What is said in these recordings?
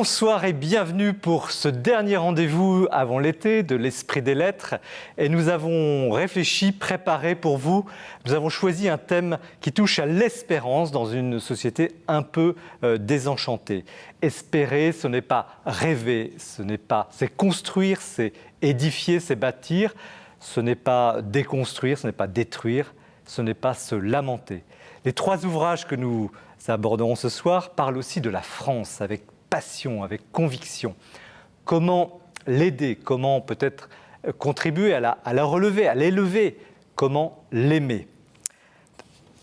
Bonsoir et bienvenue pour ce dernier rendez-vous avant l'été de l'Esprit des Lettres. Et nous avons réfléchi, préparé pour vous. Nous avons choisi un thème qui touche à l'espérance dans une société un peu désenchantée. Espérer, ce n'est pas rêver, c'est construire, c'est édifier, c'est bâtir. Ce n'est pas déconstruire, ce n'est pas détruire, ce n'est pas se lamenter. Les trois ouvrages que nous aborderons ce soir parlent aussi de la France avec passion, avec conviction. Comment l'aider, comment peut-être contribuer à la relever, à l'élever, comment l'aimer.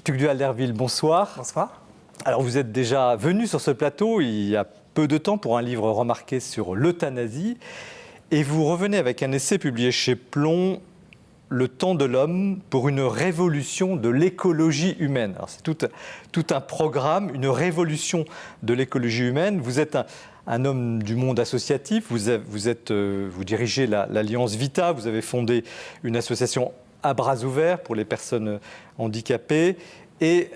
Tugdual Derville, bonsoir. Bonsoir. Alors vous êtes déjà venu sur ce plateau il y a peu de temps pour un livre remarqué sur l'euthanasie et vous revenez avec un essai publié chez Plomb, Le temps de l'homme pour une révolution de l'écologie humaine. Alors c'est tout un programme, une révolution de l'écologie humaine. Vous êtes un homme du monde associatif, vous dirigez l'Alliance Vita, vous avez fondé une association à bras ouverts pour les personnes handicapées. Et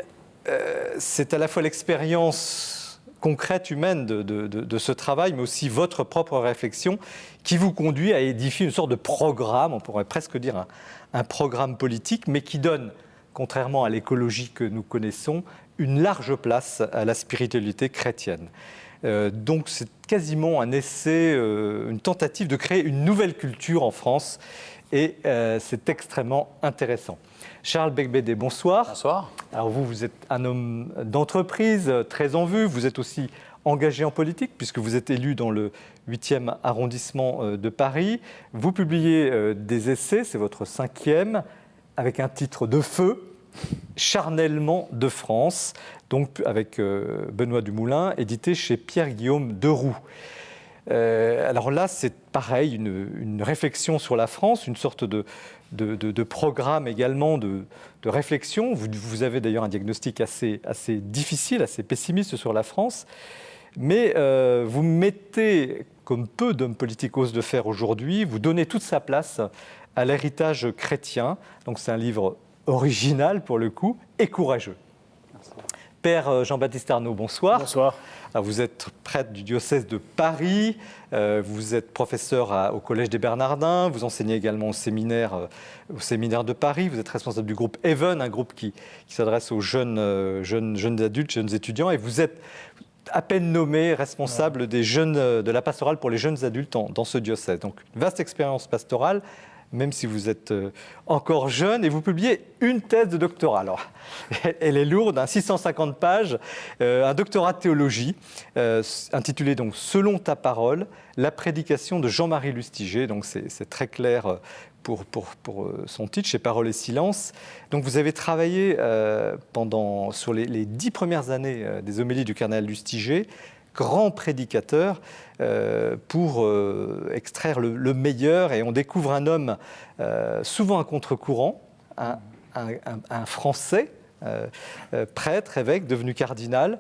c'est à la fois l'expérience concrète humaine de ce travail, mais aussi votre propre réflexion qui vous conduit à édifier une sorte de programme, on pourrait presque dire un programme politique, mais qui donne, contrairement à l'écologie que nous connaissons, une large place à la spiritualité chrétienne. Donc c'est quasiment un essai, une tentative de créer une nouvelle culture en France, et c'est extrêmement intéressant. Charles Becbédé, bonsoir. Bonsoir. Alors vous êtes un homme d'entreprise, très en vue, vous êtes aussi engagé en politique, puisque vous êtes élu dans le 8e arrondissement de Paris. Vous publiez des essais, c'est votre 5e, avec un titre de feu, Charnellement de France, donc avec Benoît Dumoulin, édité chez Pierre-Guillaume Deroux. Alors là, c'est pareil, une réflexion sur la France, une sorte de programme également de réflexion. Vous avez d'ailleurs un diagnostic assez difficile, assez pessimiste sur la France, mais vous mettez, comme peu d'hommes politiques osent le faire aujourd'hui, vous donnez toute sa place à l'héritage chrétien. Donc c'est un livre original pour le coup et courageux. Merci. Père Jean-Baptiste Arnaud, bonsoir. Bonsoir. Alors, vous êtes prêtre du diocèse de Paris, vous êtes professeur au Collège des Bernardins, vous enseignez également au séminaire de Paris, vous êtes responsable du groupe Even, un groupe qui s'adresse aux jeunes adultes, jeunes étudiants, et vous êtes à peine nommé responsable de la pastorale pour les jeunes adultes dans ce diocèse. Donc, vaste expérience pastorale, même si vous êtes encore jeune, et vous publiez une thèse de doctorat. Alors, elle est lourde, 650 pages, un doctorat de théologie, intitulé donc « Selon ta parole, la prédication de Jean-Marie Lustiger ». Donc, c'est très clair pour son titre, chez Paroles et Silence. Donc, vous avez travaillé sur les 10 premières années des homélies du cardinal Lustiger, grand prédicateur, pour extraire le meilleur. Et on découvre un homme souvent à contre-courant, un Français, prêtre, évêque, devenu cardinal,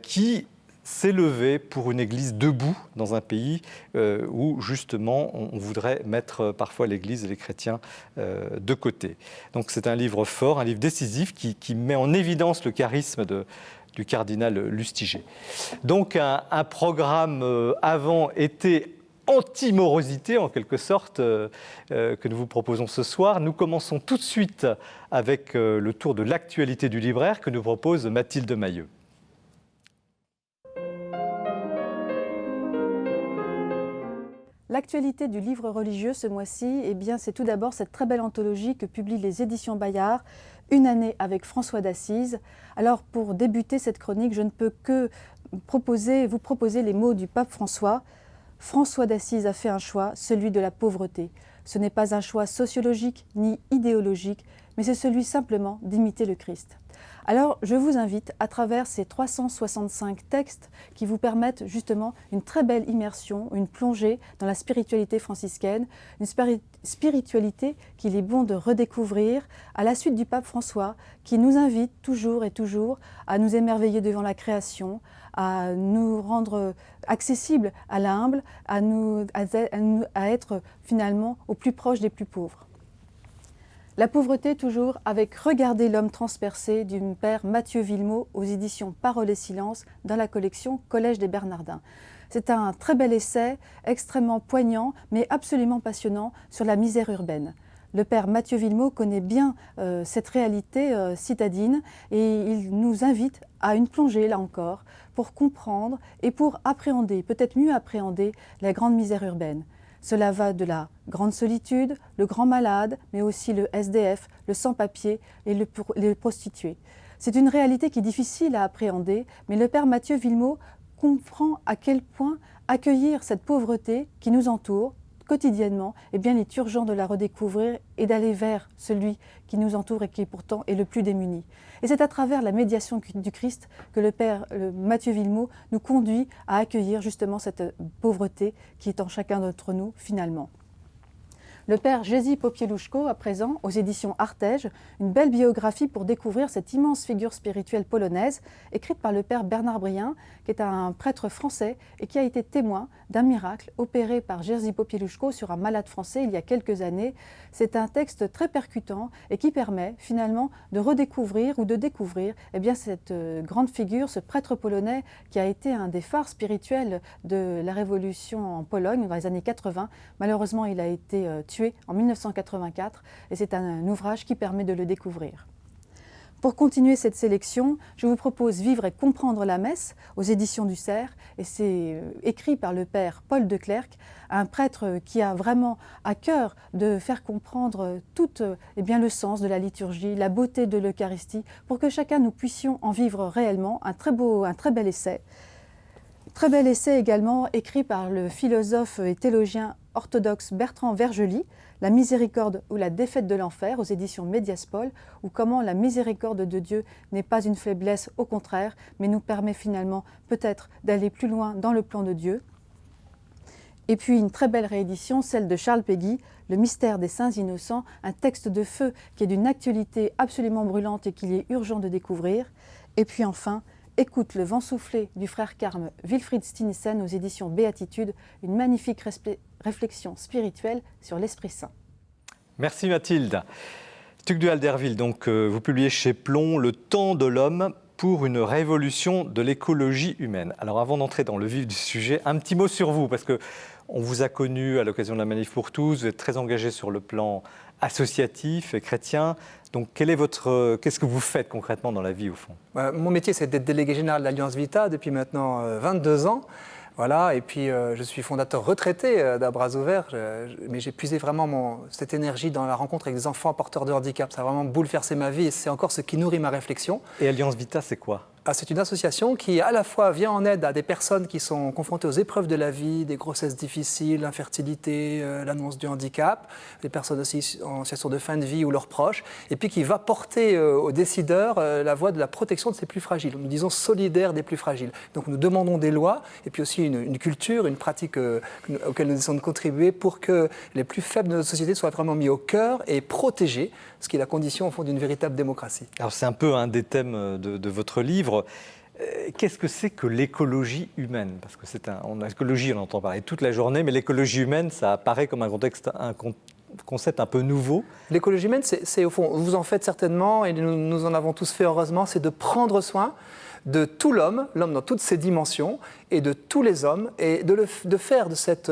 qui s'est levé pour une église debout dans un pays où justement on voudrait mettre parfois l'église et les chrétiens de côté. Donc c'est un livre fort, un livre décisif qui met en évidence le charisme du cardinal Lustiger. Donc un programme avant-été anti-morosité en quelque sorte que nous vous proposons ce soir. Nous commençons tout de suite avec le tour de l'actualité du libraire que nous propose Mathilde Mailleux. L'actualité du livre religieux ce mois-ci, c'est tout d'abord cette très belle anthologie que publient les éditions Bayard, Une année avec François d'Assise. Alors pour débuter cette chronique, je ne peux que vous proposer les mots du pape François. François d'Assise a fait un choix, celui de la pauvreté. Ce n'est pas un choix sociologique ni idéologique, mais c'est celui simplement d'imiter le Christ. Alors, je vous invite, à travers ces 365 textes qui vous permettent justement une très belle immersion, une plongée dans la spiritualité franciscaine, une spiritualité qu'il est bon de redécouvrir à la suite du pape François, qui nous invite toujours et toujours à nous émerveiller devant la création, à nous rendre accessibles à l'humble, à être finalement au plus proche des plus pauvres. La pauvreté toujours avec Regardez l'homme transpercé du père Mathieu Villemot aux éditions Paroles et Silence dans la collection Collège des Bernardins. C'est un très bel essai, extrêmement poignant, mais absolument passionnant, sur la misère urbaine. Le père Mathieu Villemot connaît bien cette réalité citadine et il nous invite à une plongée, là encore, pour comprendre et pour appréhender, peut-être mieux appréhender, la grande misère urbaine. Cela va de la grande solitude, le grand malade, mais aussi le SDF, le sans-papier et les prostituées. C'est une réalité qui est difficile à appréhender, mais le père Mathieu Villemot comprend à quel point accueillir cette pauvreté qui nous entoure quotidiennement, eh bien, il est urgent de la redécouvrir et d'aller vers celui qui nous entoure et qui pourtant est le plus démuni. Et c'est à travers la médiation du Christ que le père Mathieu Villemot nous conduit à accueillir justement cette pauvreté qui est en chacun d'entre nous finalement. Le père Jerzy Popieluszko, à présent, aux éditions Artege, une belle biographie pour découvrir cette immense figure spirituelle polonaise, écrite par le père Bernard Brien, qui est un prêtre français et qui a été témoin d'un miracle opéré par Jerzy Popieluszko sur un malade français il y a quelques années. C'est un texte très percutant et qui permet finalement de redécouvrir ou de découvrir cette grande figure, ce prêtre polonais qui a été un des phares spirituels de la révolution en Pologne dans les années 80. Malheureusement, il a été tué en 1984 et c'est un ouvrage qui permet de le découvrir. Pour continuer cette sélection, je vous propose Vivre et comprendre la messe aux éditions du Cerf et c'est écrit par le père Paul de Clercq, un prêtre qui a vraiment à cœur de faire comprendre tout le sens de la liturgie, la beauté de l'Eucharistie pour que chacun nous puissions en vivre réellement. Un très bel essai. Très bel essai également écrit par le philosophe et théologien orthodoxe Bertrand Vergely, La miséricorde ou la défaite de l'enfer aux éditions Mediaspol, ou comment la miséricorde de Dieu n'est pas une faiblesse, au contraire, mais nous permet finalement peut-être d'aller plus loin dans le plan de Dieu. Et puis une très belle réédition, celle de Charles Péguy, Le mystère des saints innocents, un texte de feu qui est d'une actualité absolument brûlante et qu'il est urgent de découvrir. Et puis enfin, Écoute le vent soufflé du frère Carme Wilfried Stinissen aux éditions Béatitude, une magnifique réflexion spirituelle sur l'Esprit Saint. Merci Mathilde. Tugdual Derville, donc vous publiez chez Plomb Le temps de l'homme pour une révolution de l'écologie humaine. Alors avant d'entrer dans le vif du sujet, un petit mot sur vous, parce que on vous a connu à l'occasion de la Manif pour tous, vous êtes très engagé sur le plan associatif et chrétien. Donc, qu'est-ce que vous faites concrètement dans la vie, au fond ? Mon métier, c'est d'être délégué général de l'Alliance Vita depuis maintenant 22 ans. Voilà, et puis je suis fondateur retraité d'À Bras Ouverts, mais j'ai puisé vraiment cette énergie dans la rencontre avec des enfants porteurs de handicap. Ça a vraiment bouleversé ma vie et c'est encore ce qui nourrit ma réflexion. Et Alliance Vita, c'est quoi ? C'est une association qui, à la fois, vient en aide à des personnes qui sont confrontées aux épreuves de la vie, des grossesses difficiles, l'infertilité, l'annonce du handicap, des personnes aussi en situation de fin de vie ou leurs proches, et puis qui va porter aux décideurs la voie de la protection de ces plus fragiles. Nous disons solidaire des plus fragiles. Donc nous demandons des lois, et puis aussi une culture, une pratique auquel nous essayons de contribuer pour que les plus faibles de notre société soient vraiment mis au cœur et protégés, ce qui est la condition, au fond, d'une véritable démocratie. Alors c'est un peu un des thèmes de votre livre. Qu'est-ce que c'est que l'écologie humaine ? Parce que l'écologie, on entend parler toute la journée, mais l'écologie humaine, ça apparaît comme un concept un peu nouveau. L'écologie humaine, c'est au fond, vous en faites certainement, et nous en avons tous fait heureusement, c'est de prendre soin de tout l'homme dans toutes ses dimensions, et de tous les hommes, et de faire de cette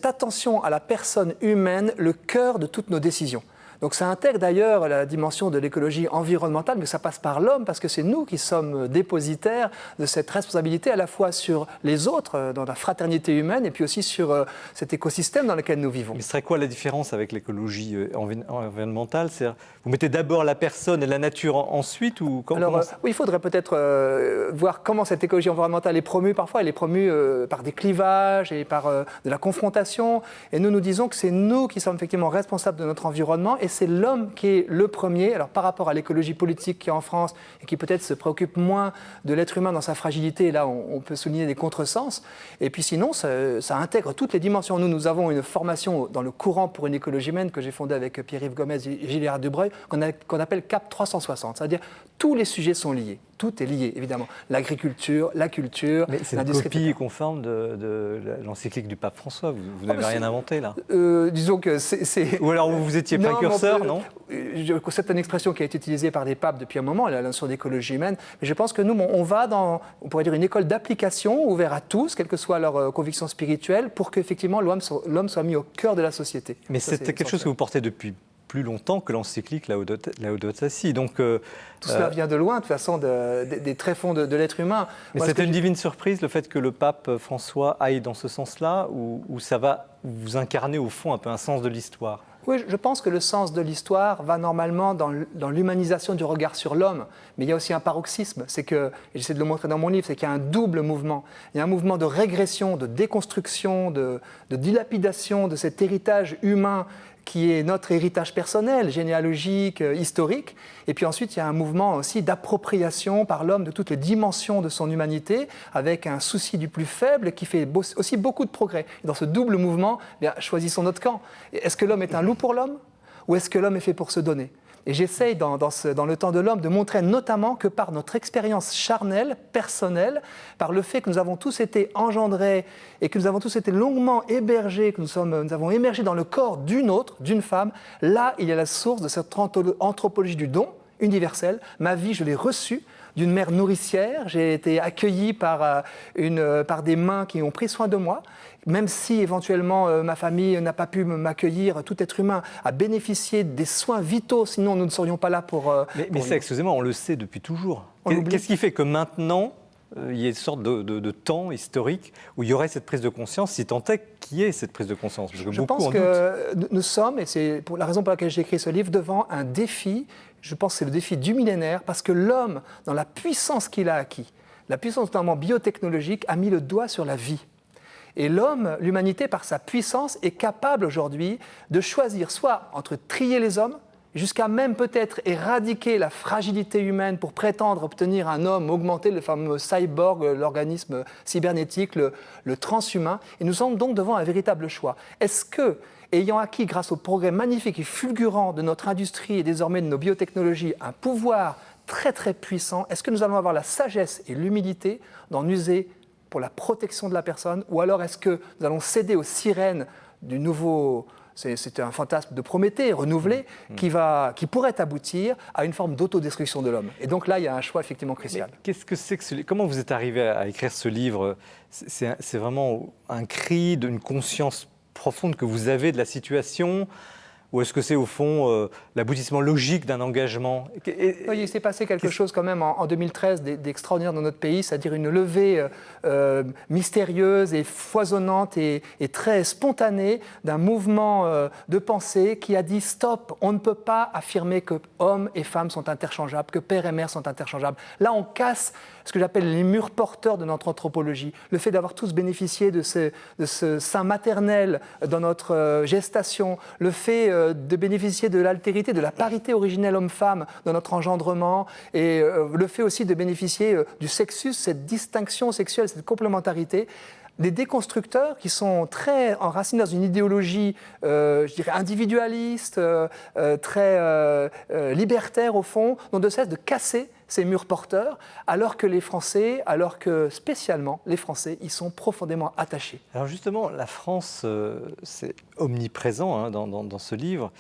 attention à la personne humaine le cœur de toutes nos décisions. Donc ça intègre d'ailleurs la dimension de l'écologie environnementale, mais ça passe par l'homme, parce que c'est nous qui sommes dépositaires de cette responsabilité à la fois sur les autres, dans la fraternité humaine, et puis aussi sur cet écosystème dans lequel nous vivons. Mais ce serait quoi la différence avec l'écologie environnementale ? C'est-à-dire, vous mettez d'abord la personne et la nature ensuite ou oui, il faudrait peut-être voir comment cette écologie environnementale est promue. Parfois, elle est promue par des clivages et par de la confrontation. Et nous disons que c'est nous qui sommes effectivement responsables de notre environnement, et c'est l'homme qui est le premier. Alors par rapport à l'écologie politique qui est en France et qui peut-être se préoccupe moins de l'être humain dans sa fragilité, et là on peut souligner des contresens. Et puis sinon, ça intègre toutes les dimensions. Nous avons une formation dans le courant pour une écologie humaine que j'ai fondée avec Pierre-Yves Gomez et Gilles Dubreuil, qu'on appelle CAP 360. C'est-à-dire tous les sujets sont liés. Tout est lié, évidemment. L'agriculture, la culture, mais c'est une copie conforme de l'encyclique du pape François. Vous n'avez rien inventé, là. Disons que c'est... Ou alors vous étiez précurseur. douceur, non ? C'est une expression qui a été utilisée par des papes depuis un moment, la notion d'écologie humaine. Mais je pense que nous, on va dans, on pourrait dire, une école d'application ouverte à tous, quelle que soit leur conviction spirituelle, pour qu'effectivement l'homme soit mis au cœur de la société. Mais c'était quelque chose que vous portez depuis plus longtemps que l'encyclique Laudato Si. Donc, tout cela vient de loin, de toute façon, des tréfonds de l'être humain. Mais c'était une divine surprise, le fait que le pape François aille dans ce sens-là, ou ça va vous incarner au fond un peu un sens de l'histoire ? Oui, je pense que le sens de l'histoire va normalement dans l'humanisation du regard sur l'homme. Mais il y a aussi un paroxysme, c'est que, et j'essaie de le montrer dans mon livre, c'est qu'il y a un double mouvement. Il y a un mouvement de régression, de déconstruction, de dilapidation de cet héritage humain qui est notre héritage personnel, généalogique, historique. Et puis ensuite, il y a un mouvement aussi d'appropriation par l'homme de toutes les dimensions de son humanité, avec un souci du plus faible qui fait aussi beaucoup de progrès. Et dans ce double mouvement, choisissons notre camp. Est-ce que l'homme est un loup pour l'homme, ou est-ce que l'homme est fait pour se donner ? Et j'essaye, dans le temps de l'homme, de montrer notamment que par notre expérience charnelle, personnelle, par le fait que nous avons tous été engendrés et que nous avens tous été longuement hébergés, que nous avons émergé dans le corps d'une autre, d'une femme, là, il y a la source de cette anthropologie du don universel. Ma vie, je l'ai reçue d'une mère nourricière, j'ai été accueilli par des mains qui ont pris soin de moi. Même si éventuellement ma famille n'a pas pu m'accueillir, tout être humain a bénéficié des soins vitaux, sinon nous ne serions pas là pour... Mais ça, excusez-moi, on le sait depuis toujours. Qu'est-ce qui fait que maintenant, il y ait une sorte de temps historique où il y aurait cette prise de conscience, si tant est qu'il y ait cette prise de conscience ? Parce que je pense que nous sommes, et c'est la raison pour laquelle j'ai écrit ce livre, devant un défi, je pense que c'est le défi du millénaire, parce que l'homme, dans la puissance qu'il a acquis, la puissance notamment biotechnologique, a mis le doigt sur la vie. Et l'homme, l'humanité, par sa puissance, est capable aujourd'hui de choisir soit entre trier les hommes, jusqu'à même peut-être éradiquer la fragilité humaine pour prétendre obtenir un homme augmenté, le fameux cyborg, l'organisme cybernétique, le transhumain. Et nous sommes donc devant un véritable choix. Est-ce que, ayant acquis, grâce au progrès magnifique et fulgurant de notre industrie et désormais de nos biotechnologies, un pouvoir très très puissant, est-ce que nous allons avoir la sagesse et l'humilité d'en user pour la protection de la personne, ou alors est-ce que nous allons céder aux sirènes du nouveau... C'est un fantasme de Prométhée renouvelé qui pourrait aboutir à une forme d'autodestruction de l'homme. Et donc là, il y a un choix effectivement crucial. Mais qu'est-ce que c'est que ce livre ? Comment vous êtes arrivé à écrire ce livre ? C'est vraiment un cri d'une conscience profonde que vous avez de la situation ? Ou est-ce que c'est au fond l'aboutissement logique d'un engagement ? Il s'est passé quelque chose quand même en 2013 d'extraordinaire dans notre pays, c'est-à-dire une levée mystérieuse et foisonnante et très spontanée d'un mouvement de pensée qui a dit « stop, on ne peut pas affirmer que hommes et femmes sont interchangeables, que père et mère sont interchangeables ». Là, on casse ce que j'appelle les murs porteurs de notre anthropologie. Le fait d'avoir tous bénéficié de ce sein maternel dans notre gestation, le fait de bénéficier de l'altérité, de la parité originelle homme-femme dans notre engendrement, et le fait aussi de bénéficier du sexus, cette distinction sexuelle, cette complémentarité. Des déconstructeurs qui sont très enracinés dans une idéologie, je dirais, individualiste, très libertaire au fond, n'ont de cesse de casser ces murs porteurs, alors que les Français, alors que spécialement les Français, y sont profondément attachés. Alors justement, la France, c'est omniprésent dans ce livre.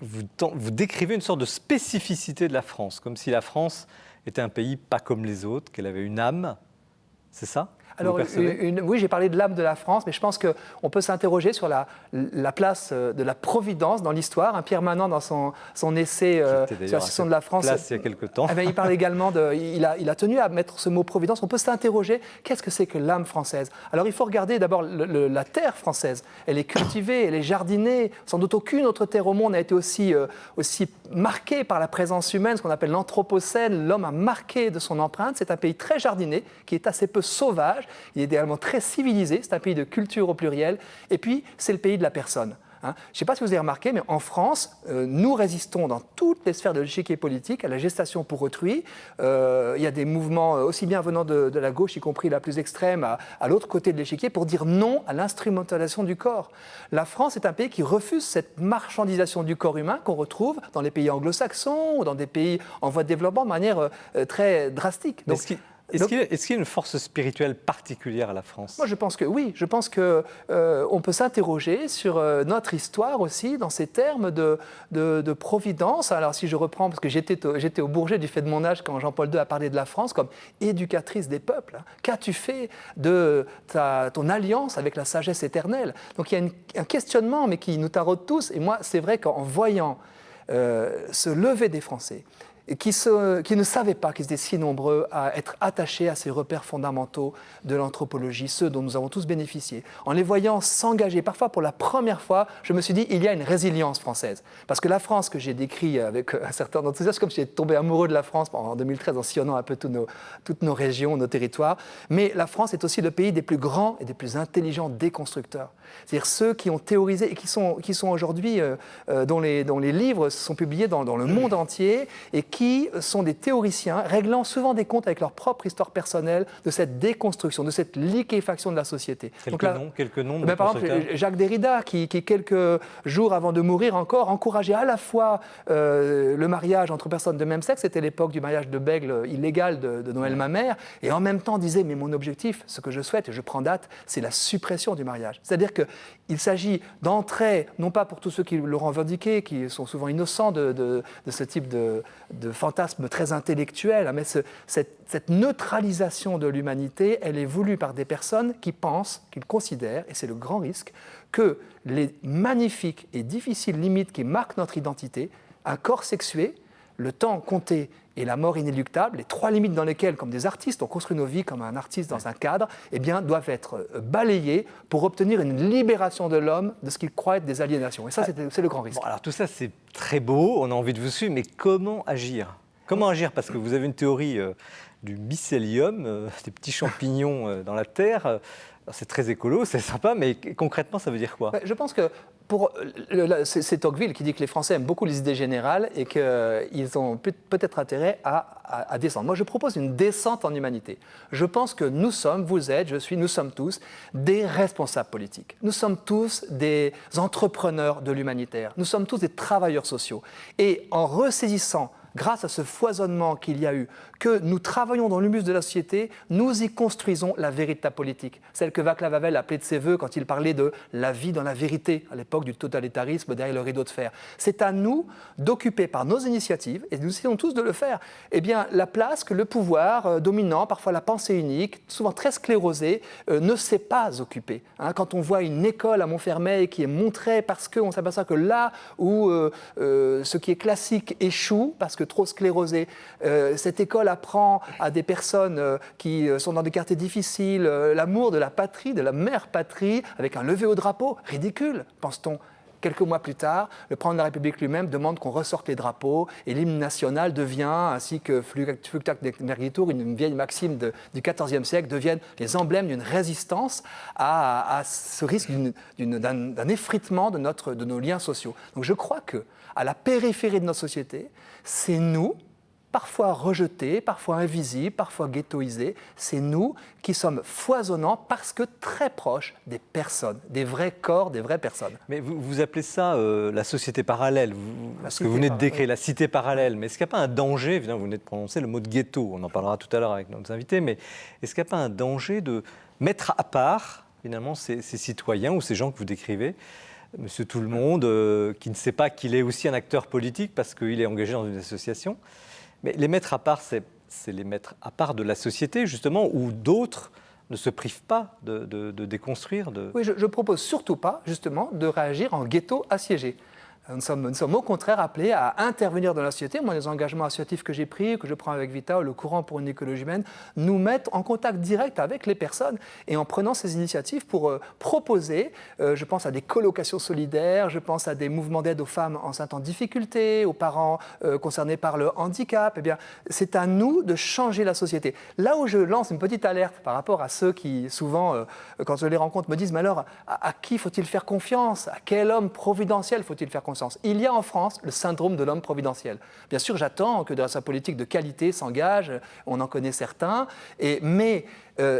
Vous décrivez une sorte de spécificité de la France, comme si la France était un pays pas comme les autres, qu'elle avait une âme, c'est ça ? Alors, oui, j'ai parlé de l'âme de la France, mais je pense qu'on peut s'interroger sur la place de la Providence dans l'histoire. Pierre Manant, dans son essai sur la situation de la France, il y a quelque temps. Il parle également il a tenu à mettre ce mot Providence. On peut s'interroger, qu'est-ce que c'est que l'âme française ? Alors, il faut regarder d'abord la terre française. Elle est cultivée, elle est jardinée. Sans doute aucune autre terre au monde n'a été aussi marquée par la présence humaine, ce qu'on appelle l'anthropocène. L'homme a marqué de son empreinte. C'est un pays très jardiné, qui est assez peu sauvage. Il est également très civilisé, c'est un pays de culture au pluriel, et puis c'est le pays de la personne. Je ne sais pas si vous avez remarqué, mais en France, nous résistons dans toutes les sphères de l'échiquier politique à la gestation pour autrui. Il y a des mouvements aussi bien venant de la gauche, y compris la plus extrême, à l'autre côté de l'échiquier, pour dire non à l'instrumentalisation du corps. La France est un pays qui refuse cette marchandisation du corps humain qu'on retrouve dans les pays anglo-saxons ou dans des pays en voie de développement de manière très drastique. Donc, Est-ce qu'il y a une force spirituelle particulière à la France? Moi, je pense que oui. Je pense qu'on peut s'interroger sur notre histoire aussi dans ces termes de providence. Alors, si je reprends, parce que j'étais au Bourget du fait de mon âge quand Jean-Paul II a parlé de la France comme éducatrice des peuples. Qu'as-tu fait de ton alliance avec la sagesse éternelle? Donc, il y a un questionnement, mais qui nous taraude tous. Et moi, c'est vrai qu'en voyant se lever des Français, qui ne savaient pas qu'ils étaient si nombreux à être attachés à ces repères fondamentaux de l'anthropologie, ceux dont nous avons tous bénéficié. En les voyant s'engager, parfois pour la première fois, je me suis dit, il y a une résilience française. Parce que la France que j'ai décrite avec un certain enthousiasme, comme si j'étais tombé amoureux de la France en 2013 en sillonnant un peu toutes nos régions, nos territoires, mais la France est aussi le pays des plus grands et des plus intelligents déconstructeurs. C'est-à-dire ceux qui ont théorisé et qui sont aujourd'hui, dont les livres sont publiés dans le monde entier et qui sont des théoriciens réglant souvent des comptes avec leur propre histoire personnelle de cette déconstruction, de cette liquéfaction de la société. Quelques noms de par exemple, Jacques Derrida, qui quelques jours avant de mourir encore, encourageait à la fois le mariage entre personnes de même sexe, c'était l'époque du mariage de Bègle illégal de Noël Mamère, et en même temps disait, mais mon objectif, ce que je souhaite, et je prends date, c'est la suppression du mariage. C'est-à-dire qu'il s'agit d'entrer, non pas pour tous ceux qui l'auront revendiqué, qui sont souvent innocents de ce type de fantasme très intellectuel, mais cette neutralisation de l'humanité, elle est voulue par des personnes qui pensent, qui considèrent, et c'est le grand risque, que les magnifiques et difficiles limites qui marquent notre identité, un corps sexué, le temps compté et la mort inéluctable, les trois limites dans lesquelles, comme des artistes, on construit nos vies comme un artiste dans un cadre, eh bien, doivent être balayées pour obtenir une libération de l'homme de ce qu'il croit être des aliénations. Et ça, c'est le grand risque. Bon, alors tout ça, c'est très beau, on a envie de vous suivre, mais comment agir? Comment agir? Parce que vous avez une théorie du mycélium, des petits champignons dans la terre. C'est très écolo, c'est sympa, mais concrètement, ça veut dire quoi? Je pense que c'est Tocqueville qui dit que les Français aiment beaucoup les idées générales et qu'ils ont peut-être intérêt à descendre. Moi, je propose une descente en humanité. Je pense que nous sommes, vous êtes, je suis, nous sommes tous des responsables politiques. Nous sommes tous des entrepreneurs de l'humanitaire. Nous sommes tous des travailleurs sociaux. Et en ressaisissant, grâce à ce foisonnement qu'il y a eu, que nous travaillons dans l'humus de la société, nous y construisons la vérité politique. Celle que Václav Havel appelait de ses voeux quand il parlait de la vie dans la vérité, à l'époque du totalitarisme derrière le rideau de fer. C'est à nous d'occuper par nos initiatives, et nous essayons tous de le faire, eh bien, la place que le pouvoir dominant, parfois la pensée unique, souvent très sclérosée, ne sait pas occuper. Quand on voit une école à Montfermeil qui est montrée parce qu'on s'aperçoit que là où ce qui est classique échoue, parce que trop sclérosée, cette école apprend à des personnes qui sont dans des quartiers difficiles l'amour de la patrie, de la mère patrie, avec un lever au drapeau. Ridicule, pense-t-on. Quelques mois plus tard, le président de la République lui-même demande qu'on ressorte les drapeaux et l'hymne national devient, ainsi que Fluctac Mergitur, une vieille maxime du XIVe siècle, deviennent les emblèmes d'une résistance à ce risque d'un effritement de nos liens sociaux. Donc je crois qu'à la périphérie de notre société, c'est nous, parfois rejetés, parfois invisibles, parfois ghettoisés, c'est nous qui sommes foisonnants parce que très proches des personnes, des vrais corps, des vraies personnes. Mais vous appelez ça la société parallèle, ce que vous venez de décrire, la cité parallèle. Mais est-ce qu'il n'y a pas un danger, vous venez de prononcer le mot de ghetto, on en parlera tout à l'heure avec nos invités, mais est-ce qu'il n'y a pas un danger de mettre à part finalement ces citoyens ou ces gens que vous décrivez, Monsieur Tout-le-Monde, qui ne sait pas qu'il est aussi un acteur politique parce qu'il est engagé dans une association? Mais les mettre à part, c'est les mettre à part de la société, justement, où d'autres ne se privent pas de déconstruire. Oui, je ne propose surtout pas, justement, de réagir en ghetto assiégé. Nous sommes au contraire appelés à intervenir dans la société. Moi, les engagements associatifs que j'ai pris, que je prends avec Vita, le courant pour une écologie humaine, nous mettent en contact direct avec les personnes et en prenant ces initiatives pour proposer, je pense à des colocations solidaires, je pense à des mouvements d'aide aux femmes enceintes en difficulté, aux parents concernés par le handicap. Eh bien, c'est à nous de changer la société. Là où je lance une petite alerte par rapport à ceux qui, souvent, quand je les rencontre, me disent « Mais alors, à qui faut-il faire confiance? À quel homme providentiel faut-il faire confiance ?» Il y a en France le syndrome de l'homme providentiel. Bien sûr, j'attends que dans sa politique de qualité s'engage, on en connaît certains, mais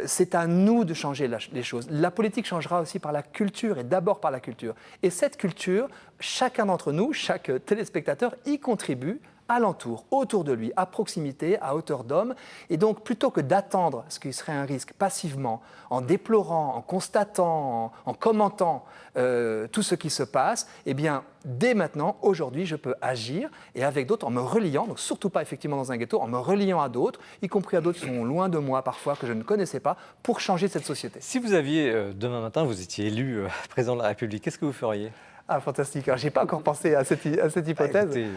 c'est à nous de changer les choses. La politique changera aussi par la culture et d'abord par la culture. Et cette culture, chacun d'entre nous, chaque téléspectateur y contribue alentour, autour de lui, à proximité, à hauteur d'homme. Et donc, plutôt que d'attendre ce qui serait un risque passivement, en déplorant, en constatant, en commentant tout ce qui se passe, eh bien, dès maintenant, aujourd'hui, je peux agir et avec d'autres, en me reliant, donc surtout pas effectivement dans un ghetto, en me reliant à d'autres, y compris à d'autres qui sont loin de moi parfois, que je ne connaissais pas, pour changer cette société. Si vous aviez, demain matin, vous étiez élu président de la République, qu'est-ce que vous feriez? Ah, fantastique. Alors, je n'ai pas encore pensé à cette hypothèse. Écoutez,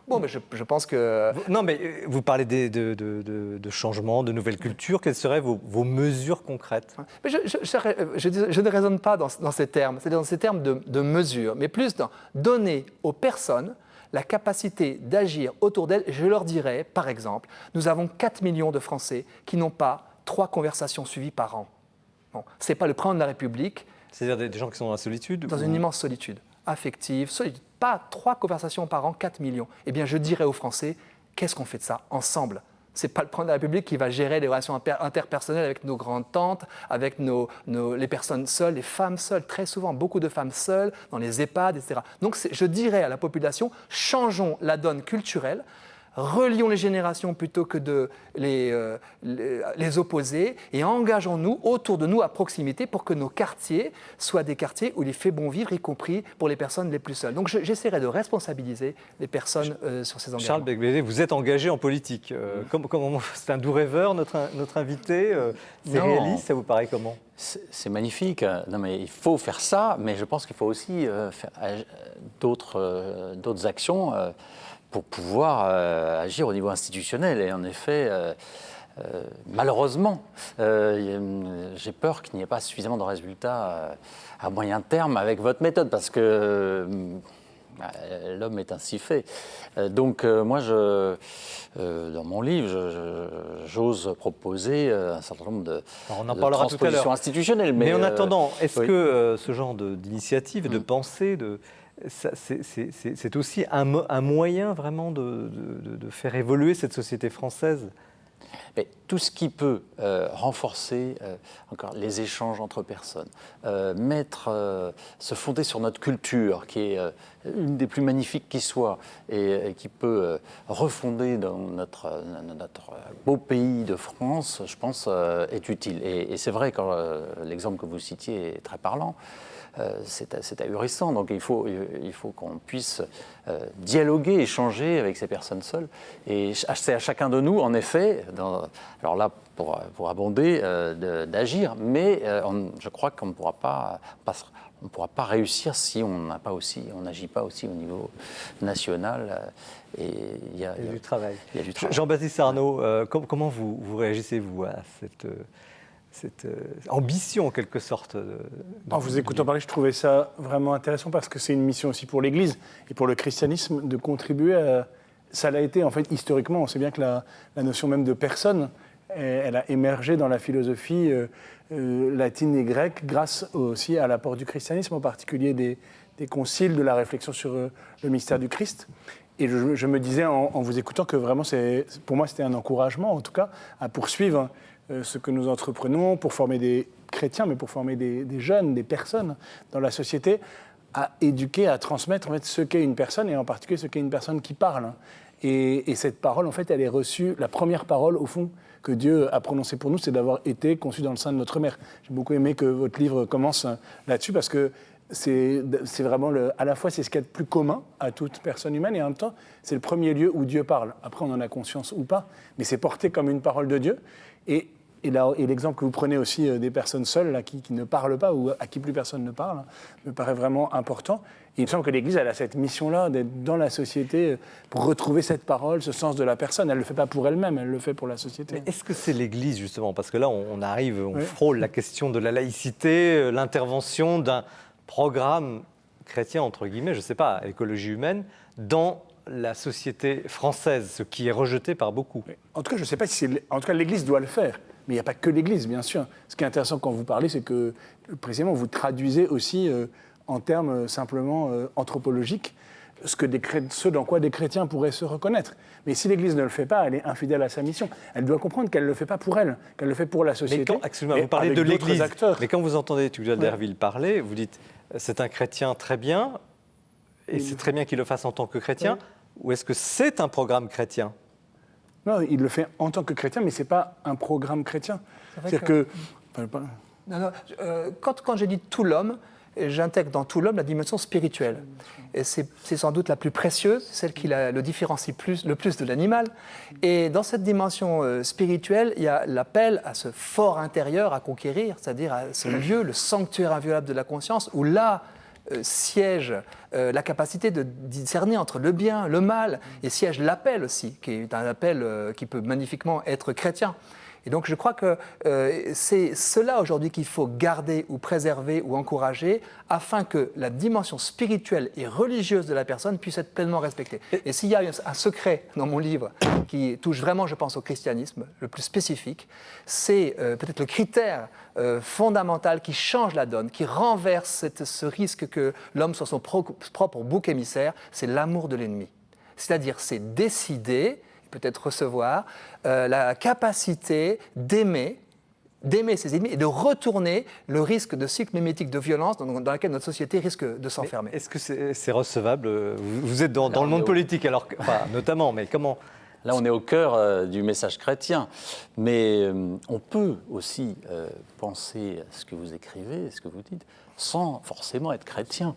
Bon, mais je pense que... non, mais vous parlez de changements, de nouvelles cultures. Quelles seraient vos mesures concrètes? Mais je ne raisonne pas dans ces termes, c'est dans ces termes de mesure, mais plus dans donner aux personnes la capacité d'agir autour d'elles. Je leur dirais, par exemple, nous avons 4 millions de Français qui n'ont pas 3 conversations suivies par an. Bon, ce n'est pas le président de la République. C'est-à-dire des gens qui sont dans la solitude? Dans une immense solitude, affective, solitude. Pas 3 conversations par an, 4 millions. Eh bien, je dirais aux Français, qu'est-ce qu'on fait de ça ensemble? Ce n'est pas le président de la République qui va gérer les relations interpersonnelles avec nos grandes-tantes, avec les personnes seules, les femmes seules, très souvent, beaucoup de femmes seules, dans les EHPAD, etc. Donc, je dirais à la population, changeons la donne culturelle, relions les générations plutôt que de les opposer et engageons-nous autour de nous à proximité pour que nos quartiers soient des quartiers où il fait bon vivre, y compris pour les personnes les plus seules. Donc j'essaierai de responsabiliser les personnes sur ces engagements. Charles Becbédé, vous êtes engagé en politique. C'est un doux rêveur, notre invité. C'est réaliste, ça vous paraît comment? C'est magnifique. Non, mais il faut faire ça, mais je pense qu'il faut aussi faire d'autres actions pour pouvoir agir au niveau institutionnel. Et en effet, malheureusement, j'ai peur qu'il n'y ait pas suffisamment de résultats à moyen terme avec votre méthode, parce que l'homme est ainsi fait. Donc moi, dans mon livre, j'ose proposer un certain nombre de transpositions institutionnelles. Mais en attendant, est-ce que ce genre d'initiative, de pensée, c'est aussi un moyen vraiment de faire évoluer cette société française? Mais tout ce qui peut renforcer encore les échanges entre personnes, se fonder sur notre culture, qui est une des plus magnifiques qui soit, et qui peut refonder dans notre beau pays de France, je pense, est utile. Et c'est vrai, quand l'exemple que vous citiez est très parlant. C'est ahurissant, donc il faut qu'on puisse dialoguer, échanger avec ces personnes seules. Et c'est à chacun de nous, en effet, alors là, pour abonder, d'agir, mais je crois qu'on ne pourra pas réussir si on n'agit pas aussi au niveau national. Et il y a du travail. Jean-Baptiste Arnault, comment vous réagissez-vous à cette ambition, en quelque sorte? En vous écoutant parler, je trouvais ça vraiment intéressant parce que c'est une mission aussi pour l'Église et pour le christianisme de contribuer à... Ça l'a été, en fait, historiquement. On sait bien que la notion même de personne, elle a émergé dans la philosophie latine et grecque grâce aussi à l'apport du christianisme, en particulier des conciles, de la réflexion sur le mystère du Christ. Et je me disais, en vous écoutant, que vraiment, pour moi, c'était un encouragement, en tout cas, à poursuivre ce que nous entreprenons pour former des chrétiens, mais pour former des jeunes, des personnes dans la société, à éduquer, à transmettre en fait, ce qu'est une personne, et en particulier ce qu'est une personne qui parle. Et cette parole, en fait, elle est reçue, la première parole, au fond, que Dieu a prononcée pour nous, c'est d'avoir été conçu dans le sein de notre mère. J'ai beaucoup aimé que votre livre commence là-dessus, parce que c'est vraiment, à la fois, c'est ce qu'il y a de plus commun à toute personne humaine, et en même temps, c'est le premier lieu où Dieu parle. Après, on en a conscience ou pas, mais c'est porté comme une parole de Dieu. Et l'exemple que vous prenez aussi des personnes seules là, qui ne parlent pas ou à qui plus personne ne parle me paraît vraiment important. Et il me semble que l'Église elle a cette mission-là d'être dans la société pour retrouver cette parole, ce sens de la personne. Elle ne le fait pas pour elle-même, elle le fait pour la société. Mais est-ce que c'est l'Église, justement? Parce que là, on frôle la question de la laïcité, l'intervention d'un programme chrétien, entre guillemets, je ne sais pas, écologie humaine, dans la société française, ce qui est rejeté par beaucoup. En tout cas, je ne sais pas si en tout cas, l'Église doit le faire. Mais il n'y a pas que l'Église, bien sûr. Ce qui est intéressant quand vous parlez, c'est que, précisément, vous traduisez aussi, en termes simplement anthropologiques, ce dans quoi des chrétiens pourraient se reconnaître. Mais si l'Église ne le fait pas, elle est infidèle à sa mission. Elle doit comprendre qu'elle ne le fait pas pour elle, qu'elle le fait pour la société. Excusez-moi, vous parlez de l'Église, mais quand vous entendez Tugdual Derville parler, vous dites c'est un chrétien très bien, et c'est très bien qu'il le fasse en tant que chrétien, ou est-ce que c'est un programme chrétien? Non, il le fait en tant que chrétien, mais ce n'est pas un programme chrétien. C'est-à-dire Non, non, quand je dis tout l'homme, j'intègre dans tout l'homme la dimension spirituelle. Et c'est sans doute la plus précieuse, celle qui le différencie le plus de l'animal. Et dans cette dimension spirituelle, il y a l'appel à ce fort intérieur à conquérir, c'est-à-dire à ce lieu, le sanctuaire inviolable de la conscience, où là siège la capacité de discerner entre le bien, le mal, et siège l'appel aussi, qui est un appel qui peut magnifiquement être chrétien. Et donc je crois que c'est cela aujourd'hui qu'il faut garder ou préserver ou encourager afin que la dimension spirituelle et religieuse de la personne puisse être pleinement respectée. Et s'il y a un secret dans mon livre qui touche vraiment, je pense, au christianisme, le plus spécifique, c'est peut-être le critère fondamental qui change la donne, qui renverse ce risque que l'homme soit son propre bouc émissaire, c'est l'amour de l'ennemi. C'est-à-dire, c'est décider, peut-être recevoir, la capacité d'aimer ses ennemis et de retourner le risque de cycle mimétique de violence dans lequel notre société risque de s'enfermer. Est-ce que c'est recevable? Vous êtes dans le monde politique, alors, notamment, mais comment? Là, on est au cœur du message chrétien. Mais on peut aussi penser à ce que vous écrivez, ce que vous dites, sans forcément être chrétien.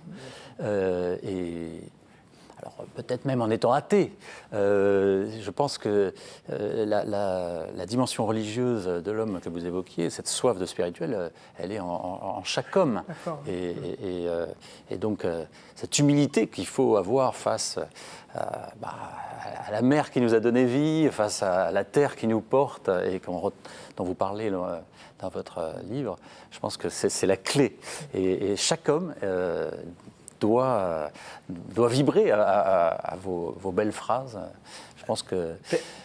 Alors, peut-être même en étant athée. Je pense que la dimension religieuse de l'homme que vous évoquiez, cette soif de spirituel, elle est en chaque homme. Et donc, cette humilité qu'il faut avoir face à la mer qui nous a donné vie, face à la terre qui nous porte et dont vous parlez dans votre livre, je pense que c'est la clé. Et chaque homme doit vibrer à vos belles phrases. Je pense que...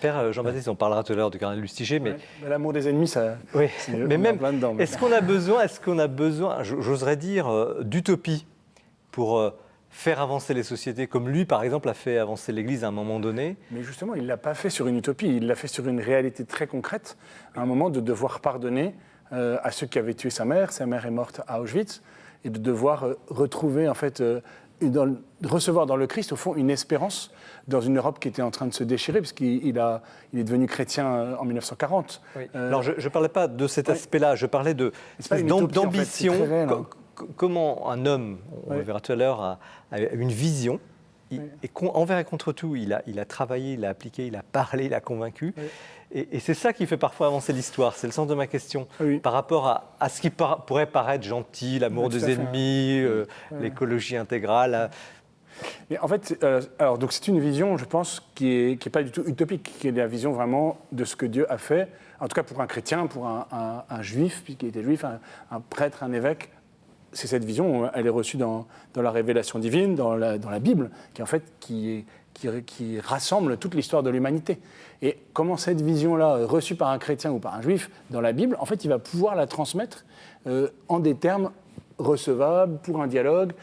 Père Jean-Baptiste, on parlera tout à l'heure du cardinal Lustiger, mais... Ouais, l'amour des ennemis, ça... Oui, mais même, dedans, est-ce qu'on a besoin, j'oserais dire, d'utopie pour faire avancer les sociétés, comme lui, par exemple, a fait avancer l'Église à un moment donné? Mais justement, il ne l'a pas fait sur une utopie, il l'a fait sur une réalité très concrète, à un moment de devoir pardonner à ceux qui avaient tué sa mère est morte à Auschwitz, et de devoir retrouver, en fait, recevoir dans le Christ, au fond, une espérance dans une Europe qui était en train de se déchirer, puisqu'il est devenu chrétien en 1940. Oui. Alors, je ne parlais pas de cet aspect-là, je parlais d'ambition. Comment un homme, on le verra tout à l'heure, a une vision, et envers et contre tout, il a travaillé, il a appliqué, il a parlé, il a convaincu. Oui. Et c'est ça qui fait parfois avancer l'histoire, c'est le sens de ma question. Oui. Par rapport à ce qui pourrait paraître gentil, l'amour des ennemis, l'écologie intégrale. Mais en fait, alors, donc c'est une vision, je pense, qui est pas du tout utopique, qui est la vision vraiment de ce que Dieu a fait, en tout cas pour un chrétien, pour un juif, puisqu'il était juif, un prêtre, un évêque. C'est cette vision, elle est reçue dans la révélation divine, dans la Bible, qui en fait qui rassemble toute l'histoire de l'humanité. Et comment cette vision-là, reçue par un chrétien ou par un juif dans la Bible, en fait, il va pouvoir la transmettre en des termes recevables pour un dialogue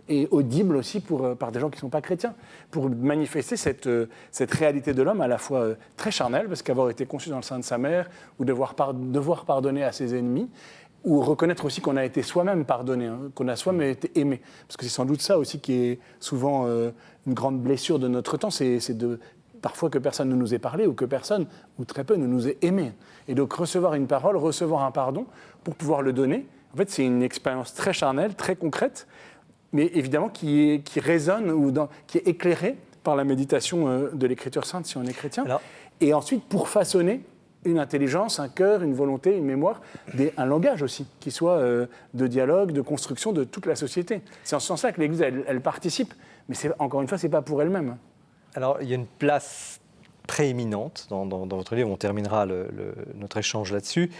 et audibles aussi par des gens qui ne sont pas chrétiens, pour manifester cette réalité de l'homme à la fois très charnelle, parce qu'avoir été conçu dans le sein de sa mère, ou devoir pardonner à ses ennemis, ou reconnaître aussi qu'on a été soi-même pardonné, qu'on a soi-même été aimé. Parce que c'est sans doute ça aussi qui est souvent une grande blessure de notre temps, c'est parfois que personne ne nous ait parlé, ou que personne, ou très peu, ne nous ait aimés. Et donc recevoir une parole, recevoir un pardon, pour pouvoir le donner, en fait c'est une expérience très charnelle, très concrète, mais évidemment qui résonne, qui est éclairée par la méditation de l'Écriture sainte, si on est chrétien. Alors, et ensuite, pour façonner une intelligence, un cœur, une volonté, une mémoire, un langage aussi, qui soit de dialogue, de construction de toute la société. C'est en ce sens-là que l'Église, elle participe, mais encore une fois, ce n'est pas pour elle-même. Alors, il y a une place prééminente dans votre livre, on terminera notre échange là-dessus,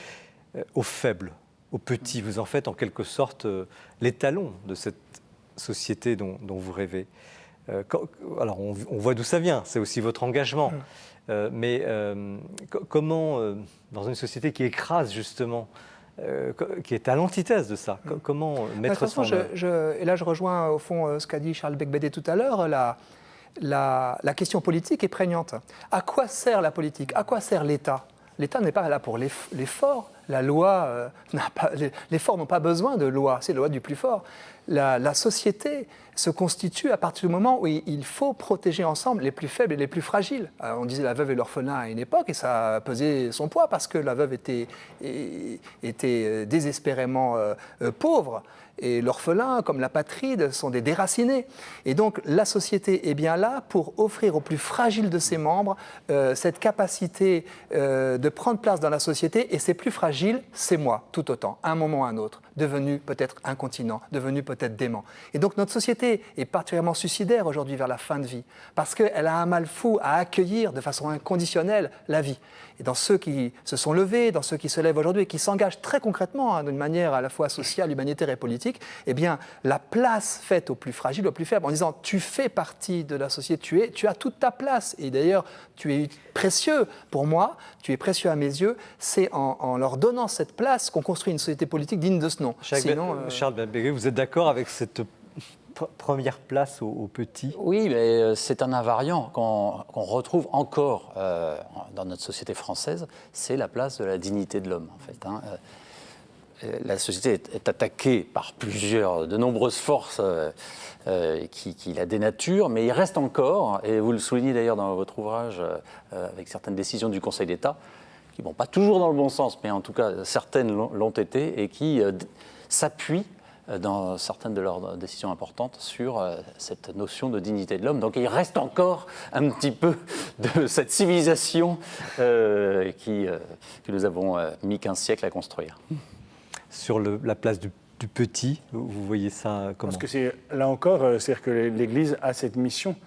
aux faibles, aux petits. Vous en faites en quelque sorte l'étalon de cette société dont vous rêvez. Alors, on voit d'où ça vient, c'est aussi votre engagement. Mais comment, dans une société qui écrase justement, qui est à l'antithèse de ça, comment mettre ça en œuvre? Et là, je rejoins au fond ce qu'a dit Charles Beigbeder tout à l'heure, la question politique est prégnante. À quoi sert la politique? À quoi sert l'État? L'État n'est pas là pour les forts, La loi les forts n'ont pas besoin de loi, c'est la loi du plus fort. La société se constitue à partir du moment où il faut protéger ensemble les plus faibles et les plus fragiles. On disait la veuve et l'orphelin à une époque, et ça a pesé son poids parce que la veuve était désespérément pauvre. Et l'orphelin, comme l'apatride, sont des déracinés. Et donc la société est bien là pour offrir aux plus fragiles de ses membres cette capacité de prendre place dans la société. Et ces plus fragiles, c'est moi, tout autant, à un moment ou à un autre, devenu peut-être incontinent, devenu peut-être dément. Et donc notre société est particulièrement suicidaire aujourd'hui vers la fin de vie, parce qu'elle a un mal fou à accueillir de façon inconditionnelle la vie. Et dans ceux qui se sont levés, dans ceux qui se lèvent aujourd'hui et qui s'engagent très concrètement d'une manière à la fois sociale, humanitaire et politique, eh bien, la place faite aux plus fragiles, aux plus faibles, en disant tu fais partie de la société, tu as toute ta place. Et d'ailleurs, tu es précieux pour moi, tu es précieux à mes yeux. C'est en leur donnant cette place qu'on construit une société politique digne de ce nom. Charles Béguet, vous êtes d'accord avec cette première place aux petits? Oui, mais c'est un invariant qu'on retrouve encore dans notre société française, c'est la place de la dignité de l'homme, en fait. La société est attaquée par de nombreuses forces qui la dénaturent, mais il reste encore, et vous le soulignez d'ailleurs dans votre ouvrage, avec certaines décisions du Conseil d'État, qui ne vont pas toujours dans le bon sens, mais en tout cas certaines l'ont été, et qui s'appuient dans certaines de leurs décisions importantes sur cette notion de dignité de l'homme. Donc il reste encore un petit peu de cette civilisation que nous avons mis 15 siècles à construire. Sur la place du petit, vous voyez ça comment? Parce que c'est, là encore, c'est-à-dire que l'Église a cette mission,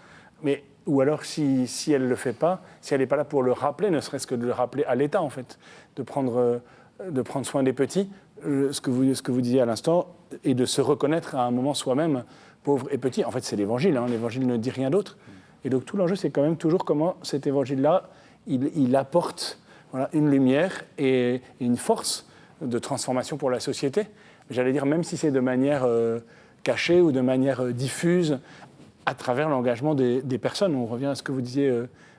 mais ou alors si elle ne le fait pas, si elle n'est pas là pour le rappeler, ne serait-ce que de le rappeler à l'État, en fait, de prendre soin des petits, ce que vous disiez à l'instant, et de se reconnaître à un moment soi-même pauvre et petit. En fait, c'est l'Évangile, l'Évangile ne dit rien d'autre. Et donc tout l'enjeu, c'est quand même toujours comment cet Évangile-là, il apporte une lumière et une force de transformation pour la société. J'allais dire, même si c'est de manière cachée ou de manière diffuse, à travers l'engagement des personnes. On revient à ce que vous disiez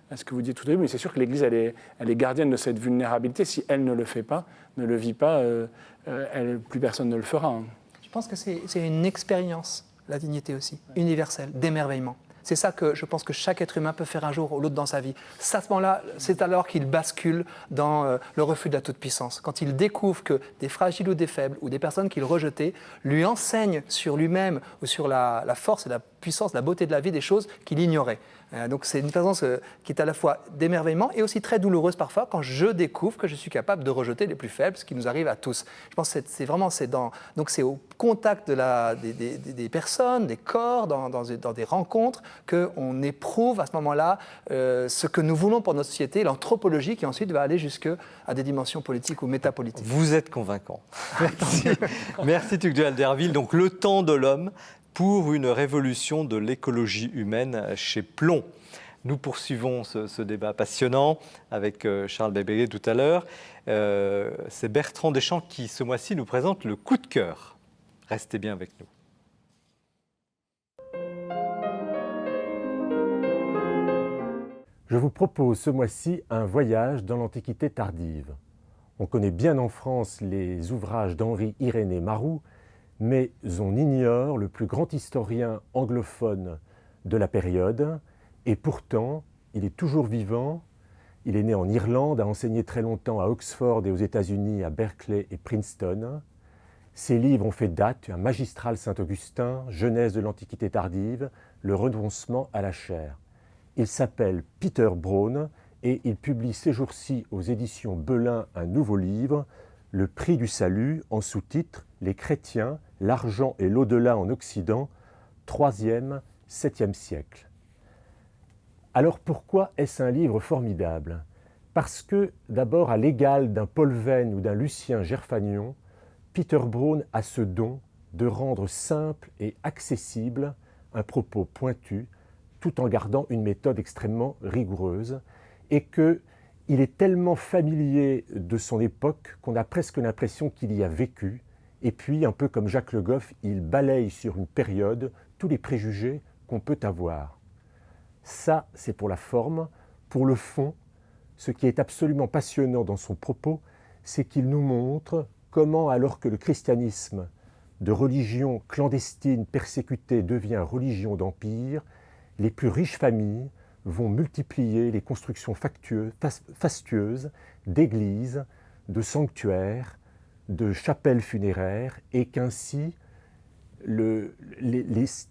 tout à l'heure, mais c'est sûr que l'Église, elle est gardienne de cette vulnérabilité. Si elle ne le fait pas, ne le vit pas, plus personne ne le fera. Je pense que c'est une expérience, la dignité aussi, universelle, d'émerveillement. C'est ça que je pense que chaque être humain peut faire un jour ou l'autre dans sa vie. À ce moment-là, c'est alors qu'il bascule dans le refus de la toute-puissance. Quand il découvre que des fragiles ou des faibles ou des personnes qu'il rejetait lui enseignent sur lui-même ou sur la force et la puissance, la beauté de la vie, des choses qu'il ignorait. Donc c'est une présence qui est à la fois d'émerveillement et aussi très douloureuse parfois quand je découvre que je suis capable de rejeter les plus faibles, ce qui nous arrive à tous. Je pense que c'est au contact des personnes, des corps, dans des rencontres qu'on éprouve à ce moment-là ce que nous voulons pour notre société, l'anthropologie qui ensuite va aller jusqu'à des dimensions politiques ou métapolitiques. Vous êtes convaincant. Merci. Merci Tugdual Derville. Donc le temps de l'homme pour une révolution de l'écologie humaine chez Plon. Nous poursuivons ce débat passionnant avec Charles Béguet tout à l'heure. C'est Bertrand Deschamps qui, ce mois-ci, nous présente le coup de cœur. Restez bien avec nous. Je vous propose ce mois-ci un voyage dans l'Antiquité tardive. On connaît bien en France les ouvrages d'Henri-Irénée Maroux, mais on ignore le plus grand historien anglophone de la période, et pourtant, il est toujours vivant. Il est né en Irlande, a enseigné très longtemps à Oxford et aux États-Unis, à Berkeley et Princeton. Ses livres ont fait date, un magistral Saint-Augustin, Genèse de l'Antiquité tardive, le renoncement à la chair. Il s'appelle Peter Brown et il publie ces jours-ci aux éditions Belin un nouveau livre, Le prix du salut, en sous-titre « Les chrétiens, l'argent et l'au-delà en Occident, 3e, 7e siècle ». Alors pourquoi est-ce un livre formidable? Parce que, d'abord, à l'égal d'un Paul Venn ou d'un Lucien Gerfagnon, Peter Brown a ce don de rendre simple et accessible un propos pointu, tout en gardant une méthode extrêmement rigoureuse, et qu'il est tellement familier de son époque qu'on a presque l'impression qu'il y a vécu, et puis, un peu comme Jacques Le Goff, il balaye sur une période tous les préjugés qu'on peut avoir. Ça, c'est pour la forme. Pour le fond, ce qui est absolument passionnant dans son propos, c'est qu'il nous montre comment, alors que le christianisme de religion clandestine persécutée devient religion d'empire, les plus riches familles vont multiplier les constructions fastueuses d'églises, de sanctuaires, de chapelles funéraires, et qu'ainsi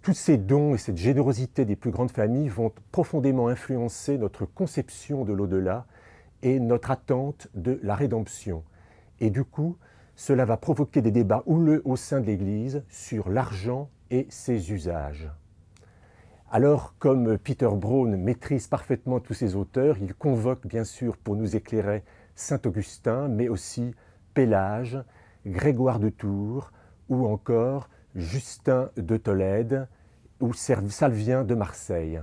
tous ces dons et cette générosité des plus grandes familles vont profondément influencer notre conception de l'au-delà et notre attente de la rédemption. Et du coup, cela va provoquer des débats houleux au sein de l'Église sur l'argent et ses usages. Alors, comme Peter Brown maîtrise parfaitement tous ces auteurs, il convoque bien sûr pour nous éclairer saint Augustin, mais aussi Pélage, Grégoire de Tours ou encore Justin de Tolède ou Salvien de Marseille.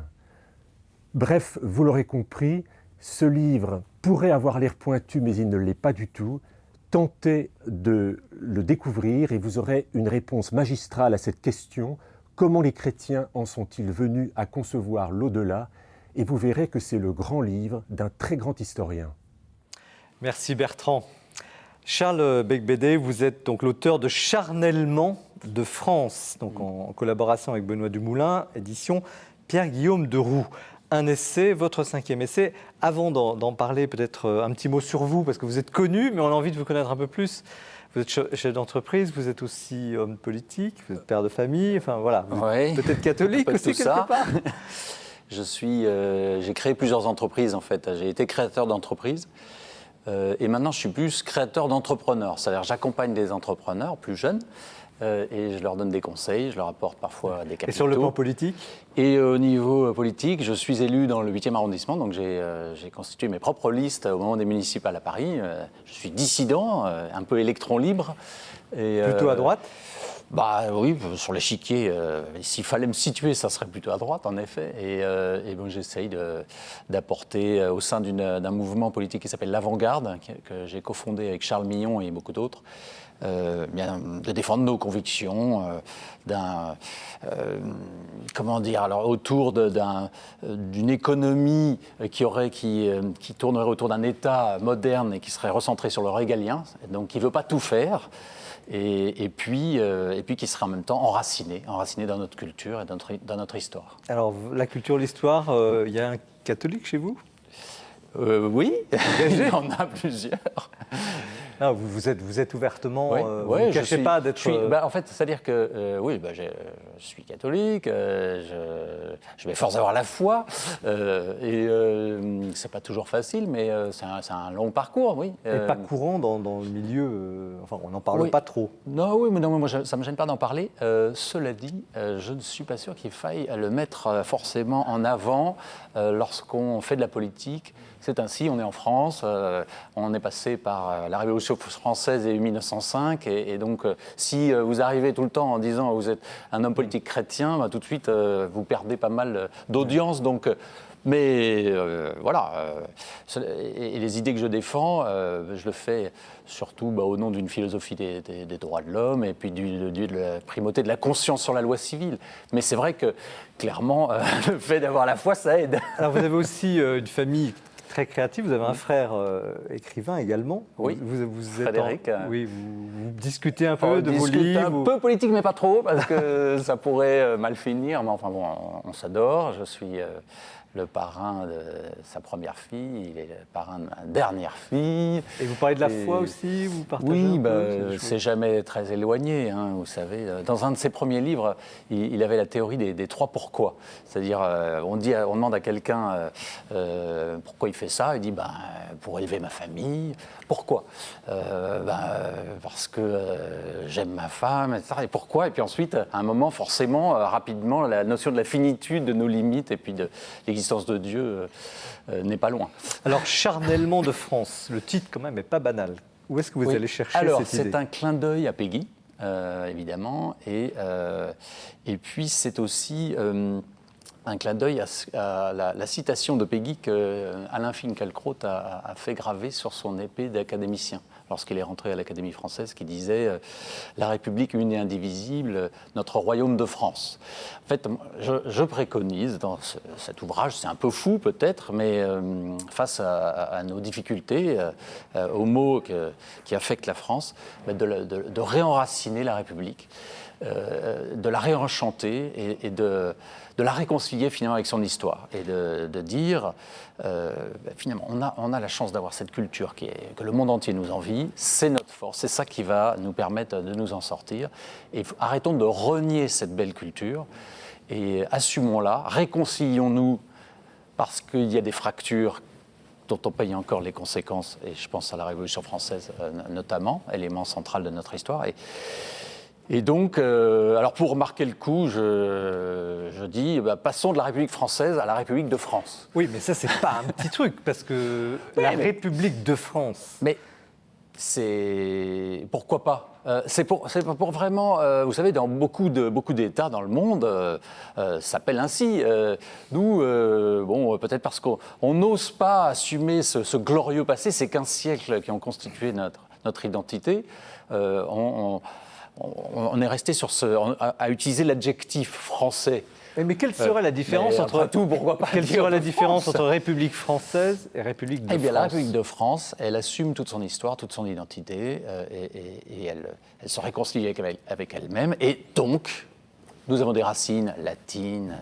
Bref, vous l'aurez compris, ce livre pourrait avoir l'air pointu, mais il ne l'est pas du tout. Tentez de le découvrir et vous aurez une réponse magistrale à cette question. Comment les chrétiens en sont-ils venus à concevoir l'au-delà? Et vous verrez que c'est le grand livre d'un très grand historien. Merci Bertrand. Charles Beigbeder, vous êtes donc l'auteur de Charnellement de France, donc en collaboration avec Benoît Dumoulin, édition Pierre-Guillaume de Roux. Un essai, votre 5e essai. Avant d'en parler, peut-être un petit mot sur vous, parce que vous êtes connu, mais on a envie de vous connaître un peu plus. Vous êtes chef d'entreprise, vous êtes aussi homme politique, vous êtes père de famille, enfin voilà, Ouais, peut-être catholique aussi quelque part. J'ai créé plusieurs entreprises en fait. J'ai été créateur d'entreprises et maintenant je suis plus créateur d'entrepreneurs. C'est-à-dire j'accompagne des entrepreneurs plus jeunes et je leur donne des conseils, je leur apporte parfois des capitaux. Et sur le plan politique? Et au niveau politique, je suis élu dans le 8e arrondissement, donc j'ai constitué mes propres listes au moment des municipales à Paris. Je suis dissident, un peu électron libre. Et, plutôt à droite? Bah oui, sur l'échiquier, s'il fallait me situer, ça serait plutôt à droite, en effet. Et bon, j'essaye d'apporter au sein d'un mouvement politique qui s'appelle l'Avant-Garde, que j'ai cofondé avec Charles Millon et beaucoup d'autres, de défendre nos convictions, autour d'une économie qui tournerait autour d'un État moderne et qui serait recentré sur le régalien, donc qui ne veut pas tout faire. Et puis qui sera en même temps enraciné dans notre culture et dans notre histoire. Alors, la culture, l'histoire, il y a un catholique chez vous? Oui, il y en a plusieurs. Non, vous êtes ouvertement, vous ouais, ne cachez pas d'être... en fait, c'est-à-dire que, je suis catholique, je m'efforce d'avoir la foi, c'est pas toujours facile, mais c'est un long parcours, oui. Et pas courant dans le milieu, enfin, on n'en parle pas trop. Non, oui, mais non, moi, ça ne me gêne pas d'en parler. Cela dit, je ne suis pas sûr qu'il faille le mettre forcément en avant lorsqu'on fait de la politique. C'est ainsi, on est en France, on est passé par la Révolution française et 1905, et donc si vous arrivez tout le temps en disant que vous êtes un homme politique chrétien, tout de suite vous perdez pas mal d'audience. Donc, voilà. Et les idées que je défends, je le fais surtout au nom d'une philosophie des droits de l'homme et puis de la primauté de la conscience sur la loi civile. Mais c'est vrai que, clairement, le fait d'avoir la foi, ça aide. Alors, vous avez aussi une famille très créatif, vous avez un frère écrivain également. Oui, vous Frédéric. Oui, vous discutez un peu de vos livres. Un peu politique, mais pas trop, parce que ça pourrait mal finir. Mais enfin bon, on s'adore. Je suis le parrain de sa première fille, il est le parrain de ma dernière fille. Et vous parlez de la foi aussi, vous partagez oui, un peu, c'est jamais très éloigné, vous savez. Dans un de ses premiers livres, il avait la théorie des 3 pourquoi. C'est-à-dire, on demande à quelqu'un pourquoi il fait ça, il dit pour élever ma famille. Pourquoi parce que j'aime ma femme, etc. Et pourquoi? Et puis ensuite, à un moment, forcément, rapidement, la notion de la finitude de nos limites et puis de l'existence de Dieu n'est pas loin. Alors, Charnellement de France, le titre quand même n'est pas banal. Où est-ce que vous allez chercher cette idée? C'est un clin d'œil à Peggy, évidemment, et puis c'est aussi un clin d'œil à la citation de Péguy qu'Alain Finkielkraut a fait graver sur son épée d'académicien lorsqu'il est rentré à l'Académie française, qui disait « La République une et indivisible, notre royaume de France ». En fait, je préconise dans cet ouvrage, c'est un peu fou peut-être, mais face à nos difficultés, aux maux qui affectent la France, de réenraciner la République, de la réenchanter et de la réconcilier finalement avec son histoire et de dire finalement on a la chance d'avoir cette culture que le monde entier nous envie, c'est notre force, c'est ça qui va nous permettre de nous en sortir et arrêtons de renier cette belle culture et assumons-la, réconcilions-nous parce qu'il y a des fractures dont on paye encore les conséquences et je pense à la Révolution française notamment, élément central de notre histoire et donc, alors pour marquer le coup, je dis, passons de la République française à la République de France. Oui, mais ça, c'est pas un petit truc, parce que République de France... Mais c'est... Pourquoi pas c'est pour vraiment... vous savez, dans beaucoup d'États dans le monde, ça s'appelle ainsi. Nous, peut-être parce qu'on n'ose pas assumer ce glorieux passé, ces 15 siècles qui ont constitué notre identité, on est resté à utiliser l'adjectif français. Mais quelle serait la différence entre République française et République de France ? Eh bien, la République de France, elle assume toute son histoire, toute son identité, et elle se réconcilie avec elle-même. Et donc, nous avons des racines latines,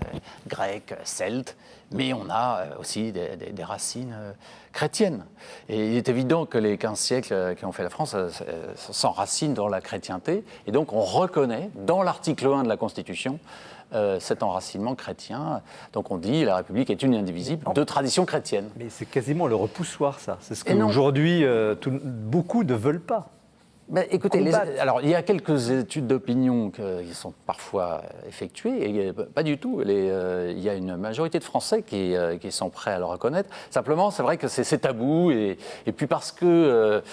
grecques, celtes, mais on a aussi des racines chrétiennes. Et il est évident que les 15 siècles qui ont fait la France s'enracinent dans la chrétienté. Et donc, on reconnaît dans l'article 1 de la Constitution cet enracinement chrétien. Donc on dit la République est une et indivisible de tradition chrétienne. Mais c'est quasiment le repoussoir, ça. C'est ce qu'aujourd'hui, beaucoup ne veulent pas. Ben, écoutez, alors il y a quelques études d'opinion qui sont parfois effectuées, et pas du tout. Il y a une majorité de Français qui sont prêts à le reconnaître. Simplement, c'est vrai que c'est tabou, et puis parce que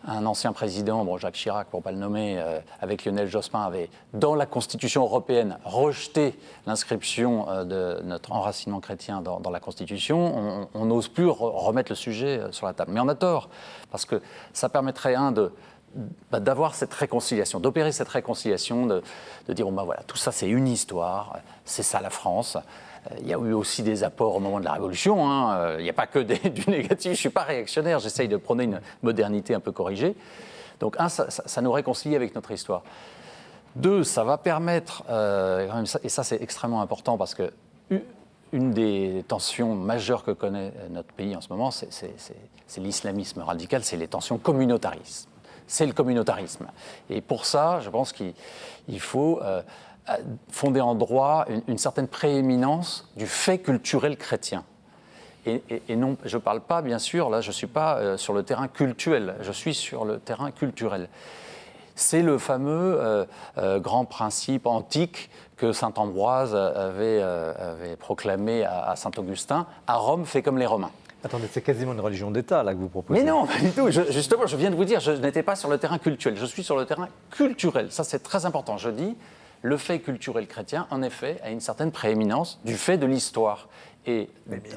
un ancien président, Jacques Chirac, pour ne pas le nommer, avec Lionel Jospin, avait, dans la Constitution européenne, rejeté l'inscription de notre enracinement chrétien dans la Constitution, on n'ose plus remettre le sujet sur la table. Mais on a tort, parce que ça permettrait, d'avoir cette réconciliation, d'opérer cette réconciliation, de dire, voilà, tout ça c'est une histoire, c'est ça la France. Il y a eu aussi des apports au moment de la Révolution, il n'y a pas que du négatif, je ne suis pas réactionnaire, j'essaye de prôner une modernité un peu corrigée. Donc ça nous réconcilie avec notre histoire. 2, ça va permettre, et ça c'est extrêmement important parce que une des tensions majeures que connaît notre pays en ce moment, c'est l'islamisme radical, c'est les tensions communautaristes. C'est le communautarisme. Et pour ça, je pense qu'il faut fonder en droit une certaine prééminence du fait culturel chrétien. Et non, je ne parle pas, bien sûr, là, je ne suis pas sur le terrain cultuel, je suis sur le terrain culturel. C'est le fameux grand principe antique que saint Ambroise avait proclamé à saint Augustin, « À Rome, fais comme les Romains ». Attendez, c'est quasiment une religion d'État, là, que vous proposez. Mais non, pas du tout. Justement, je viens de vous dire, je n'étais pas sur le terrain cultuel, je suis sur le terrain culturel. Ça, c'est très important. Je dis, le fait culturel chrétien, en effet, a une certaine prééminence du fait de l'histoire. Mais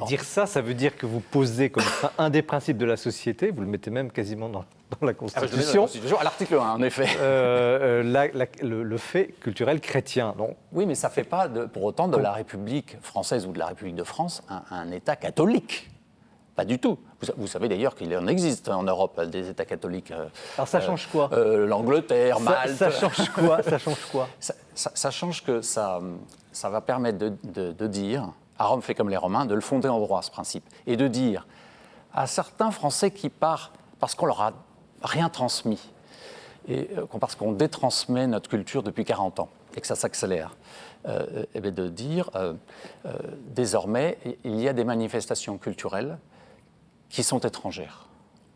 dire ça veut dire que vous posez comme un des principes de la société, vous le mettez même quasiment dans la Constitution. À l'article 1, en effet. Le fait culturel chrétien, non ? Oui, mais ça ne fait pas pour autant de la République française ou de la République de France un État catholique. Pas du tout. Vous savez d'ailleurs qu'il en existe en Europe des États catholiques. Alors ça change quoi ? L'Angleterre, Malte. Ça change quoi ? Ça change que ça va permettre de dire, à Rome fait comme les Romains, de le fonder en droit, ce principe. Et de dire à certains Français qui partent parce qu'on leur a rien transmis, et parce qu'on détransmet notre culture depuis 40 ans, et que ça s'accélère, de dire, désormais, il y a des manifestations culturelles qui sont étrangères.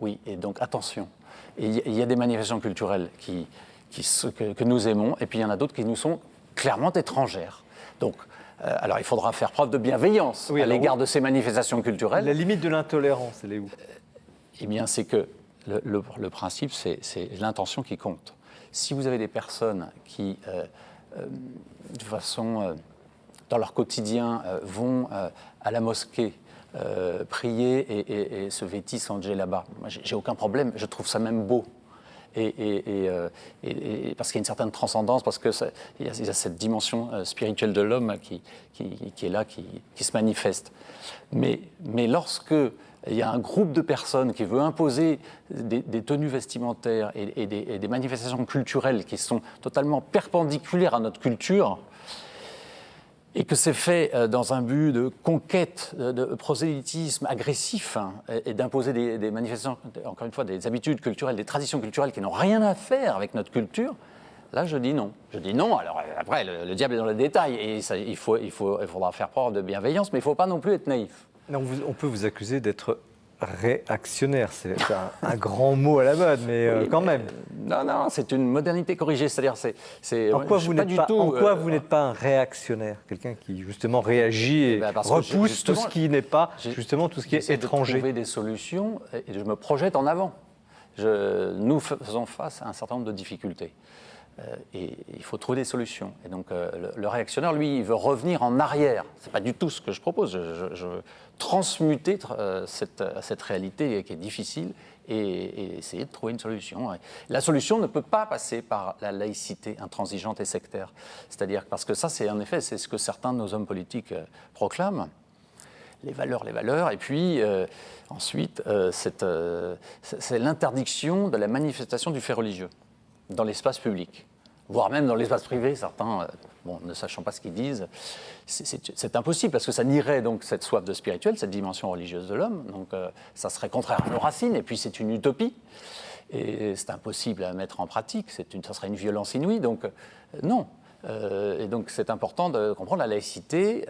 Oui, et donc attention. Il y a des manifestations culturelles que nous aimons, et puis il y en a d'autres qui nous sont clairement étrangères. Donc, alors il faudra faire preuve de bienveillance à l'égard de ces manifestations culturelles. La limite de l'intolérance, elle est où ? Eh bien, c'est que le principe, c'est l'intention qui compte. Si vous avez des personnes qui, de façon dans leur quotidien, vont à la mosquée, prier et se vêtissent en djellaba. Moi, j'ai aucun problème, je trouve ça même beau. Et parce qu'il y a une certaine transcendance, parce qu'il y a cette dimension spirituelle de l'homme qui est là, qui se manifeste. Mais lorsque il y a un groupe de personnes qui veut imposer des tenues vestimentaires et des manifestations culturelles qui sont totalement perpendiculaires à notre culture, et que c'est fait dans un but de conquête, de prosélytisme agressif, et d'imposer des manifestations, encore une fois, des habitudes culturelles, des traditions culturelles qui n'ont rien à faire avec notre culture, là je dis non. Je dis non, alors après le diable est dans les détails, et ça, il faudra faire preuve de bienveillance, mais il ne faut pas non plus être naïf. Non, on peut vous accuser d'être réactionnaire, c'est un grand mot à la mode, mais Oui, quand mais, même. Non, c'est une modernité corrigée, c'est-à-dire En quoi vous n'êtes pas un réactionnaire, quelqu'un qui justement réagit et repousse tout ce qui n'est pas, justement tout ce qui est étranger. De trouver des solutions et je me projette en avant. Nous faisons face à un certain nombre de difficultés. Et il faut trouver des solutions. Et donc le réactionnaire, lui, il veut revenir en arrière. Ce n'est pas du tout ce que je propose. Je veux transmuter cette réalité qui est difficile et essayer de trouver une solution. Et la solution ne peut pas passer par la laïcité intransigeante et sectaire. C'est-à-dire, parce que ça, c'est en effet, c'est ce que certains de nos hommes politiques proclament. Les valeurs, et puis ensuite, c'est l'interdiction de la manifestation du fait religieux dans l'espace public, voire même dans l'espace privé. Certains, ne sachant pas ce qu'ils disent, c'est impossible, parce que ça nierait donc cette soif de spirituel, cette dimension religieuse de l'homme, donc ça serait contraire à nos racines, et puis c'est une utopie, et c'est impossible à mettre en pratique, ça serait une violence inouïe, donc non. Et donc c'est important de comprendre la laïcité,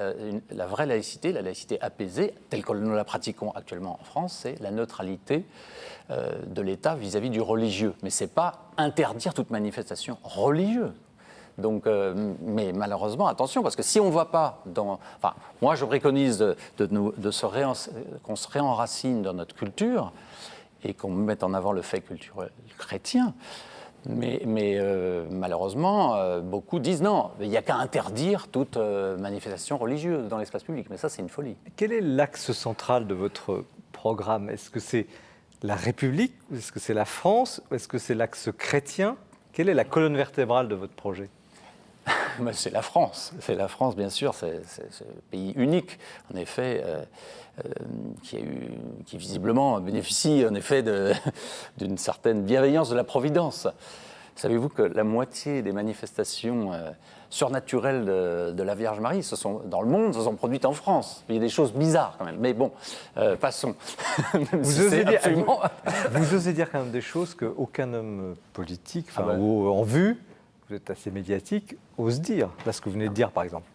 la vraie laïcité, la laïcité apaisée, telle que nous la pratiquons actuellement en France, c'est la neutralité de l'État vis-à-vis du religieux. Mais ce n'est pas interdire toute manifestation religieuse. Donc, mais malheureusement, attention, parce que si on ne va pas dans... Enfin, moi je préconise qu'on se réenracine dans notre culture et qu'on mette en avant le fait culturel chrétien. Mais malheureusement, beaucoup disent non, il n'y a qu'à interdire toute manifestation religieuse dans l'espace public. Mais ça, c'est une folie. Quel est l'axe central de votre programme? Est-ce que c'est la République? Est-ce que c'est la France? Est-ce que c'est l'axe chrétien? Quelle est la colonne vertébrale de votre projet? C'est la France. C'est la France, bien sûr. C'est un pays unique, en effet, qui visiblement bénéficie en effet d'une certaine bienveillance de la Providence. Savez-vous que la moitié des manifestations surnaturelles de la Vierge Marie dans le monde se sont produites en France? Il y a des choses bizarres quand même, mais bon, passons. Vous osez dire quand même des choses qu'aucun homme politique, ou en vue, vous êtes assez médiatique, ose dire. Là, ce que vous venez de dire, par exemple.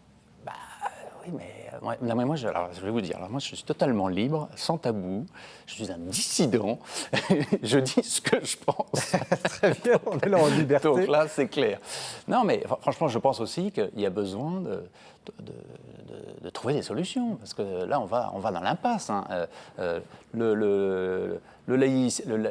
Oui, mais moi, je vais vous dire, moi, je suis totalement libre, sans tabou. Je suis un dissident. Je dis ce que je pense. Très bien, on est là en liberté. Donc là, c'est clair. Non, mais franchement, je pense aussi qu'il y a besoin de trouver des solutions, parce que là, on va dans l'impasse. Le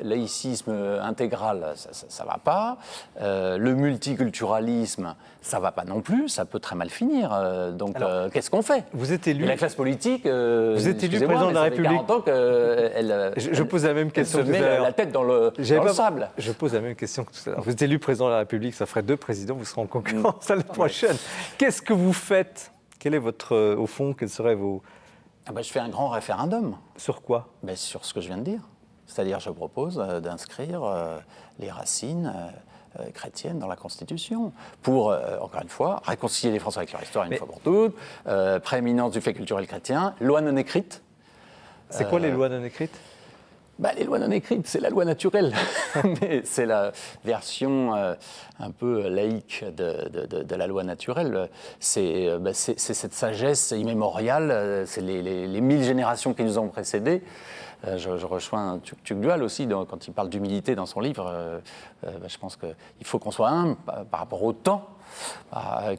laïcisme intégral, ça ne va pas. Le multiculturalisme, ça ne va pas non plus. Ça peut très mal finir. Donc, qu'est-ce qu'on fait? Vous êtes élu. Et la classe politique. Vous êtes élu président de la République. 40 ans je pose la même question elle se que tout met à l'heure. la tête dans le sable. Je pose la même question que tout à l'heure. Vous êtes élu président de la République, ça ferait 2 présidents, vous serez en concurrence l'année prochaine. Qu'est-ce que vous faites? Quel est au fond, quels seraient vos... Je fais un grand référendum. Sur quoi? Sur ce que je viens de dire. C'est-à-dire, je propose d'inscrire les racines chrétiennes dans la Constitution pour, encore une fois, réconcilier les Français avec leur histoire une fois pour toutes, prééminence du fait culturel chrétien, loi non écrite. C'est quoi les lois non écrites? Les lois non écrites, c'est la loi naturelle, mais c'est la version un peu laïque de la loi naturelle. C'est cette sagesse immémoriale, c'est les 1000 générations qui nous ont précédés. Je rejoins Tugdual aussi quand il parle d'humilité dans son livre. Je pense qu'il faut qu'on soit humble par rapport au temps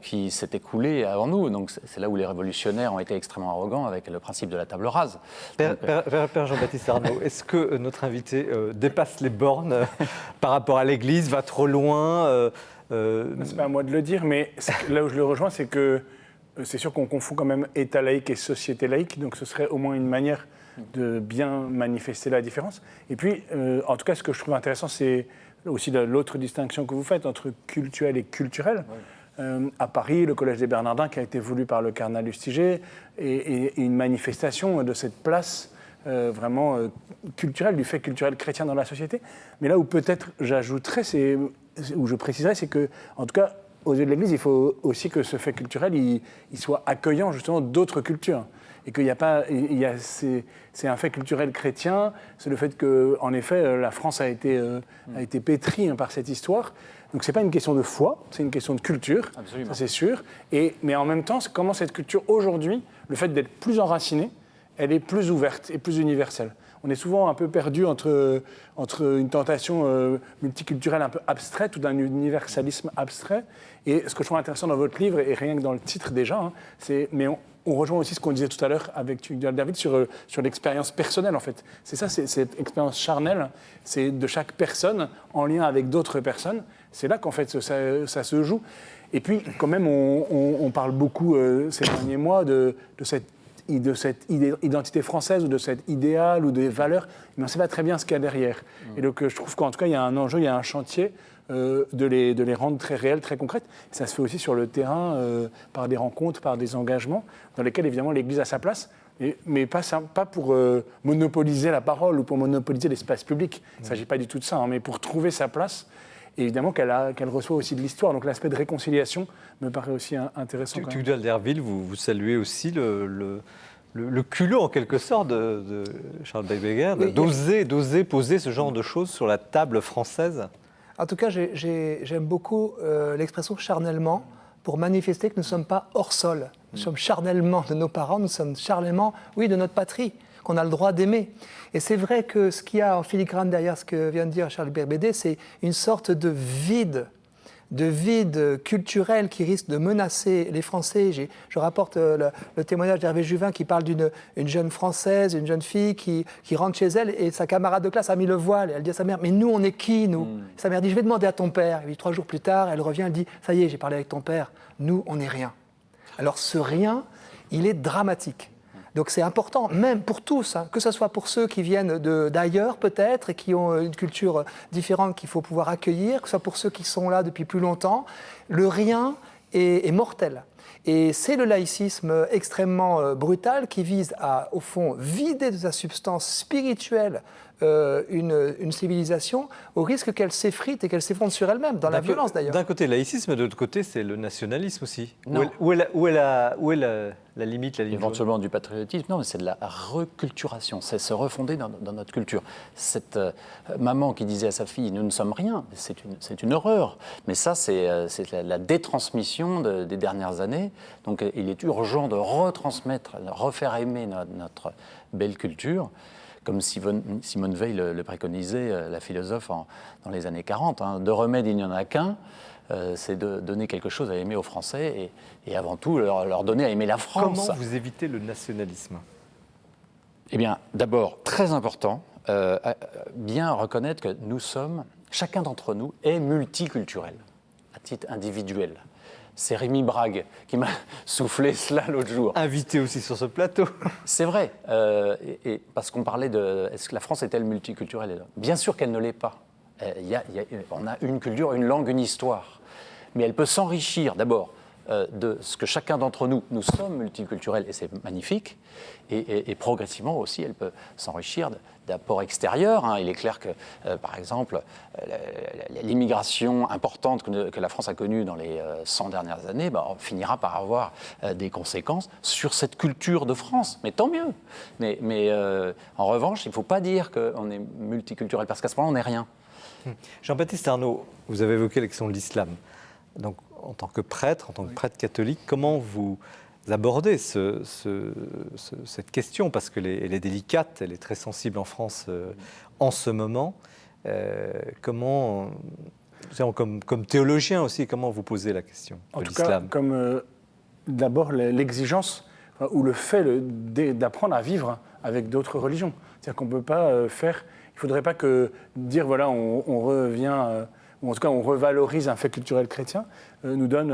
qui s'est écoulé avant nous. Donc c'est là où les révolutionnaires ont été extrêmement arrogants avec le principe de la table rase. Père Jean-Baptiste Arnaud, est-ce que notre invité dépasse les bornes par rapport à l'Église, va trop loin C'est pas à moi de le dire, mais là où je le rejoins, c'est que c'est sûr qu'on confond quand même État laïque et société laïque, donc ce serait au moins une manière de bien manifester la différence. Et puis, en tout cas, ce que je trouve intéressant, c'est aussi l'autre distinction que vous faites entre cultuel et culturel. À Paris, le Collège des Bernardins, qui a été voulu par le cardinal Lustiger, et une manifestation de cette place vraiment culturelle, du fait culturel chrétien dans la société. Mais là où peut-être j'ajouterais, où je préciserais, c'est que, en tout cas, aux yeux de l'Église, il faut aussi que ce fait culturel, il soit accueillant justement d'autres cultures. Et qu'il n'y a pas, c'est un fait culturel chrétien, c'est le fait que, en effet, la France a été pétrie par cette histoire. Donc c'est pas une question de foi, c'est une question de culture, Absolument. ça c'est sûr. Mais en même temps, c'est comment cette culture aujourd'hui, le fait d'être plus enracinée, elle est plus ouverte et plus universelle. On est souvent un peu perdu entre une tentation multiculturelle un peu abstraite ou d'un universalisme abstrait. Et ce que je trouve intéressant dans votre livre, et rien que dans le titre déjà, mais on rejoint aussi ce qu'on disait tout à l'heure avec David sur l'expérience personnelle, en fait. C'est ça, c'est cette expérience charnelle, c'est de chaque personne en lien avec d'autres personnes. C'est là qu'en fait ça se joue. Et puis, quand même, on parle beaucoup ces derniers mois de cette identité française ou de cet idéal ou des valeurs, mais on ne sait pas très bien ce qu'il y a derrière. Et donc je trouve qu'en tout cas, il y a un enjeu, il y a un chantier de les rendre très réelles, très concrètes. Et ça se fait aussi sur le terrain, par des rencontres, par des engagements, dans lesquels évidemment l'Église a sa place, mais pas pour monopoliser la parole ou pour monopoliser l'espace public. Il ne s'agit pas du tout de ça, mais pour trouver sa place. Et évidemment qu'elle reçoit aussi de l'histoire. Donc l'aspect de réconciliation me paraît aussi intéressant. Tugdual d'Herville, vous saluez aussi le culot, en quelque sorte, de Charles Babbage, Oui, d'oser poser ce genre de choses sur la table française. En tout cas, j'aime beaucoup l'expression charnellement pour manifester que nous ne sommes pas hors sol. Nous sommes charnellement de nos parents, nous sommes charnellement, oui, de notre patrie, qu'on a le droit d'aimer. Et c'est vrai que ce qu'il y a en filigrane derrière ce que vient de dire Charles Beigbeder, c'est une sorte de vide culturel qui risque de menacer les Français. Je rapporte le témoignage d'Hervé Juvin qui parle d'une jeune Française, une jeune fille qui rentre chez elle et sa camarade de classe a mis le voile. Et elle dit à sa mère, mais nous, on est qui, nous Sa mère dit, je vais demander à ton père. Et puis 3 jours plus tard, elle revient, elle dit, ça y est, j'ai parlé avec ton père. Nous, on n'est rien. Alors ce rien, il est dramatique. Donc c'est important, même pour tous, que ce soit pour ceux qui viennent d'ailleurs peut-être et qui ont une culture différente qu'il faut pouvoir accueillir, que ce soit pour ceux qui sont là depuis plus longtemps. Le rien est mortel. Et c'est le laïcisme extrêmement brutal qui vise à, au fond, vider de sa substance spirituelle une civilisation au risque qu'elle s'effrite et qu'elle s'effondre sur elle-même, dans la violence d'ailleurs. D'un côté, laïcisme, de l'autre côté, c'est le nationalisme aussi. Non. Où est la limite, la ligne Éventuellement du patriotisme, non, mais c'est de la reculturation, c'est se refonder dans notre culture. Cette maman qui disait à sa fille « nous ne sommes rien », c'est une horreur. Mais ça, c'est la détransmission des dernières années. Donc il est urgent de retransmettre, de refaire aimer notre belle culture, comme Simone Veil le préconisait, la philosophe dans les années 40. De remède, il n'y en a qu'un. C'est de donner quelque chose à aimer aux Français et avant tout leur donner à aimer la France. Comment vous évitez le nationalisme ? Eh bien, d'abord, très important, bien reconnaître que chacun d'entre nous est multiculturel, à titre individuel. C'est Rémi Brague qui m'a soufflé cela l'autre jour. Invité aussi sur ce plateau. C'est vrai, et parce qu'on parlait de est-ce que la France est-elle multiculturelle ? Bien sûr qu'elle ne l'est pas. On a une culture, une langue, une histoire. Mais elle peut s'enrichir d'abord de ce que chacun d'entre nous sommes multiculturels, et c'est magnifique, et progressivement aussi, elle peut s'enrichir d'apports extérieurs. Il est clair que, par exemple, l'immigration importante que la France a connue dans les 100 dernières années finira par avoir des conséquences sur cette culture de France. Mais tant mieux. Mais en revanche, il ne faut pas dire qu'on est multiculturel, parce qu'à ce moment-là, on n'est rien. Jean-Baptiste Arnaud, vous avez évoqué la question de l'islam. Donc, en tant que prêtre catholique, comment vous abordez cette question ? Parce qu'elle est délicate, elle est très sensible en France en ce moment. Comme théologien aussi, comment vous posez la question de l'islam ? En tout cas, comme d'abord l'exigence ou le fait d'apprendre à vivre avec d'autres religions. C'est-à-dire qu'on ne peut pas faire... Il ne faudrait pas dire, voilà, on revient... ou en tout cas on revalorise un fait culturel chrétien, nous donne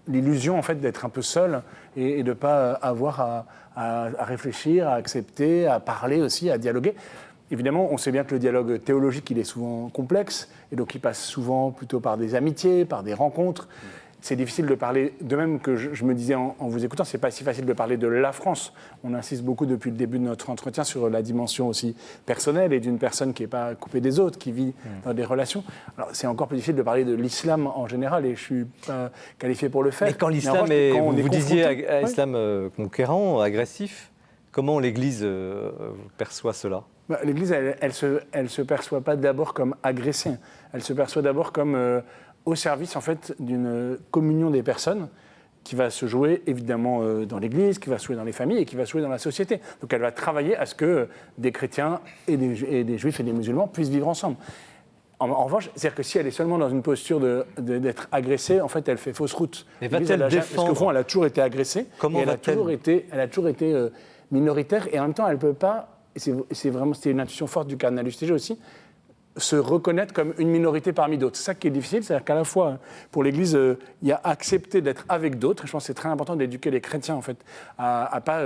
l'illusion en fait d'être un peu seul et de ne pas avoir à réfléchir, à accepter, à parler aussi, à dialoguer. Évidemment, on sait bien que le dialogue théologique, il est souvent complexe, et donc il passe souvent plutôt par des amitiés, par des rencontres. C'est difficile de parler, de même que je me disais en vous écoutant, c'est pas si facile de parler de la France. On insiste beaucoup depuis le début de notre entretien sur la dimension aussi personnelle et d'une personne qui n'est pas coupée des autres, qui vit dans des relations. Alors c'est encore plus difficile de parler de l'islam en général, et je suis pas qualifié pour le faire. Mais quand l'islam vous disiez islam conquérant, agressif, comment l'Église perçoit cela ? L'Église, elle se perçoit pas d'abord comme agressée. Elle se perçoit d'abord comme au service en fait d'une communion des personnes qui va se jouer évidemment dans l'Église, qui va se jouer dans les familles et qui va se jouer dans la société. Donc elle va travailler à ce que des chrétiens et des juifs et des musulmans puissent vivre ensemble. En revanche, c'est-à-dire que si elle est seulement dans une posture d'être agressée, en fait, elle fait fausse route. Mais va-t-elle défendre ? Parce qu'au fond, elle a toujours été agressée. Comment elle a toujours été minoritaire, et en même temps, elle ne peut pas. C'était une intuition forte du cardinal Lustiger aussi, se reconnaître comme une minorité parmi d'autres. C'est ça qui est difficile, c'est-à-dire qu'à la fois, pour l'Église, il y a accepter d'être avec d'autres, et je pense que c'est très important d'éduquer les chrétiens, en fait, à ne pas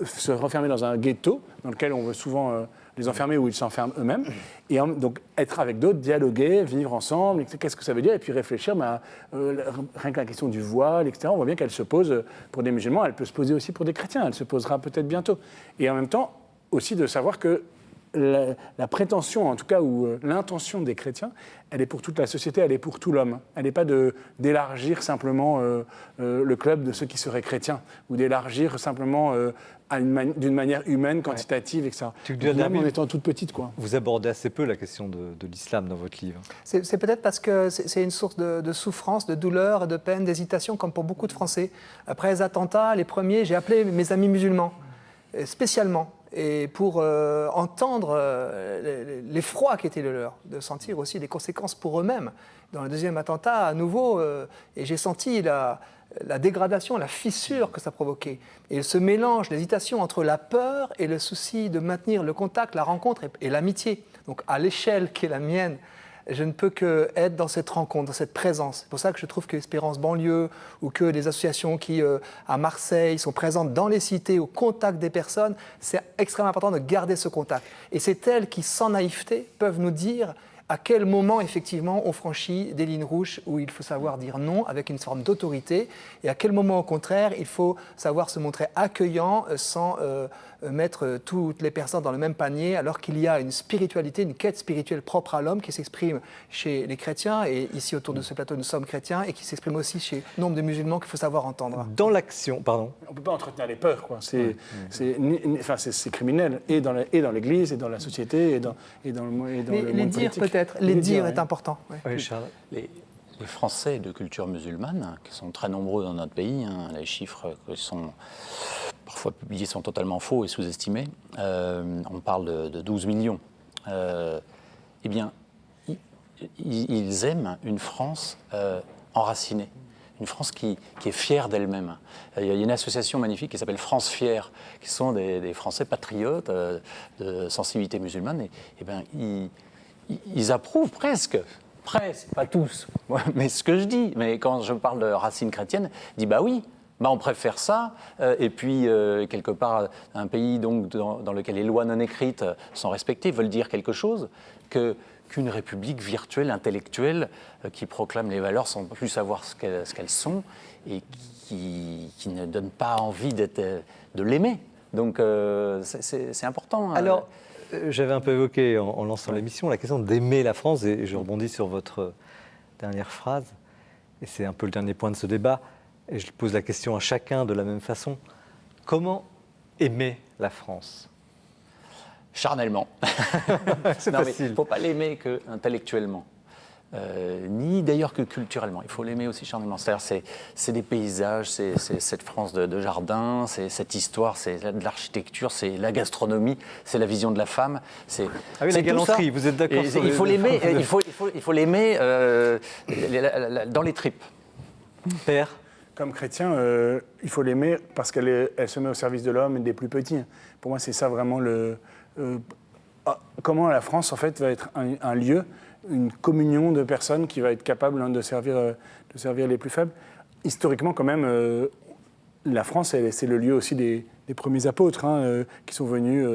se refermer dans un ghetto, dans lequel on veut souvent les enfermer, où ils s'enferment eux-mêmes, et donc être avec d'autres, dialoguer, vivre ensemble, qu'est-ce que ça veut dire, et puis réfléchir, rien que la question du voile, etc., on voit bien qu'elle se pose pour des musulmans, elle peut se poser aussi pour des chrétiens, elle se posera peut-être bientôt. Et en même temps, aussi de savoir que la prétention, en tout cas, ou l'intention des chrétiens, elle est pour toute la société, elle est pour tout l'homme. Elle n'est pas d'élargir simplement le club de ceux qui seraient chrétiens, ou d'élargir simplement d'une manière humaine, quantitative, etc. Même en étant toute petite, quoi. Vous abordez assez peu la question de l'islam dans votre livre. C'est peut-être parce que c'est une source de souffrance, de douleur, de peine, d'hésitation, comme pour beaucoup de Français. Après les attentats, les premiers, j'ai appelé mes amis musulmans, spécialement, et pour entendre l'effroi qui était le leur, de sentir aussi les conséquences pour eux-mêmes. Dans le deuxième attentat, à nouveau, et j'ai senti la dégradation, la fissure que ça provoquait. Et ce mélange, l'hésitation entre la peur et le souci de maintenir le contact, la rencontre et l'amitié. Donc à l'échelle qui est la mienne, je ne peux qu'être dans cette rencontre, dans cette présence. C'est pour ça que je trouve que Espérance Banlieue ou que les associations qui, à Marseille, sont présentes dans les cités, au contact des personnes, c'est extrêmement important de garder ce contact. Et c'est elles qui, sans naïveté, peuvent nous dire à quel moment, effectivement, on franchit des lignes rouges où il faut savoir dire non avec une forme d'autorité, et à quel moment, au contraire, il faut savoir se montrer accueillant sans mettre toutes les personnes dans le même panier, alors qu'il y a une spiritualité, une quête spirituelle propre à l'homme qui s'exprime chez les chrétiens, et ici, autour de ce plateau, nous sommes chrétiens, et qui s'exprime aussi chez nombre de musulmans qu'il faut savoir entendre. Dans l'action, pardon. On ne peut pas entretenir les peurs, quoi. C'est criminel, et dans l'Église, et dans la société, et dans le monde politique. Les dire est important. Ouais. Oui, Charles. Les Français de culture musulmane, qui sont très nombreux dans notre pays, les chiffres qui sont parfois publiés sont totalement faux et sous-estimés, on parle de 12 millions. Eh bien, ils aiment une France enracinée, une France qui est fière d'elle-même. Il y a une association magnifique qui s'appelle France Fière, qui sont des Français patriotes de sensibilité musulmane, et bien, ils approuvent presque, pas tous, mais ce que je dis. Mais quand je parle de racines chrétiennes, je dis bah oui, on préfère ça. Et puis, quelque part, un pays donc, dans lequel les lois non écrites sont respectées veulent dire quelque chose qu'une république virtuelle, intellectuelle, qui proclame les valeurs sans plus savoir ce qu'elles sont et qui ne donne pas envie de l'aimer. Donc, c'est important. Alors, j'avais un peu évoqué en lançant l'émission la question d'aimer la France, et je rebondis sur votre dernière phrase, et c'est un peu le dernier point de ce débat, et je pose la question à chacun de la même façon. Comment aimer la France ? Charnellement. C'est non, facile. Il ne faut pas l'aimer qu'intellectuellement, ni d'ailleurs que culturellement. Il faut l'aimer aussi charnellement. C'est-à-dire, c'est des paysages, c'est cette France de jardin, c'est cette histoire, c'est de l'architecture, c'est la gastronomie, c'est la vision de la femme. Ah oui, la galanterie, vous êtes d'accord sur il faut l'aimer. Il faut l'aimer dans les tripes. Père. Comme chrétien, il faut l'aimer parce qu'elle se met au service de l'homme et des plus petits. Pour moi, c'est ça vraiment comment la France, en fait, va être un lieu, une communion de personnes qui va être capable de servir les plus faibles. historiquement, quand même, la France, c'est le lieu aussi des premiers apôtres qui sont venus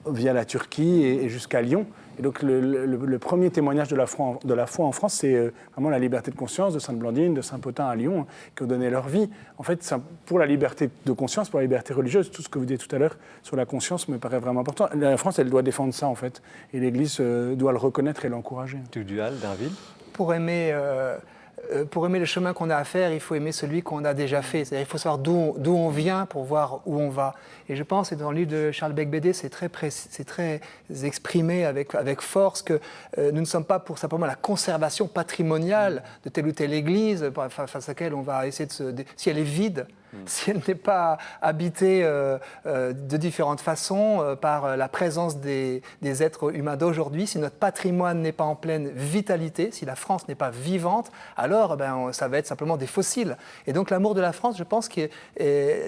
via la Turquie et jusqu'à Lyon. Et donc le premier témoignage de la foi en France, c'est vraiment la liberté de conscience de Sainte Blandine, de Saint Pothin à Lyon, qui ont donné leur vie. En fait, pour la liberté de conscience, pour la liberté religieuse, tout ce que vous dites tout à l'heure sur la conscience me paraît vraiment important. La France, elle doit défendre ça, en fait. Et l'Église doit le reconnaître et l'encourager. Tugdual, Derville. Pour aimer le chemin qu'on a à faire, il faut aimer celui qu'on a déjà fait. C'est-à-dire il faut savoir d'où on vient pour voir où on va. Et je pense, et dans le livre de Charles Beigbeder, c'est très exprimé avec force que nous ne sommes pas pour simplement la conservation patrimoniale de telle ou telle église face à laquelle on va essayer si elle est vide, si elle n'est pas habitée de différentes façons par la présence des êtres humains d'aujourd'hui, si notre patrimoine n'est pas en pleine vitalité, si la France n'est pas vivante, alors ça va être simplement des fossiles. Et donc l'amour de la France, je pense,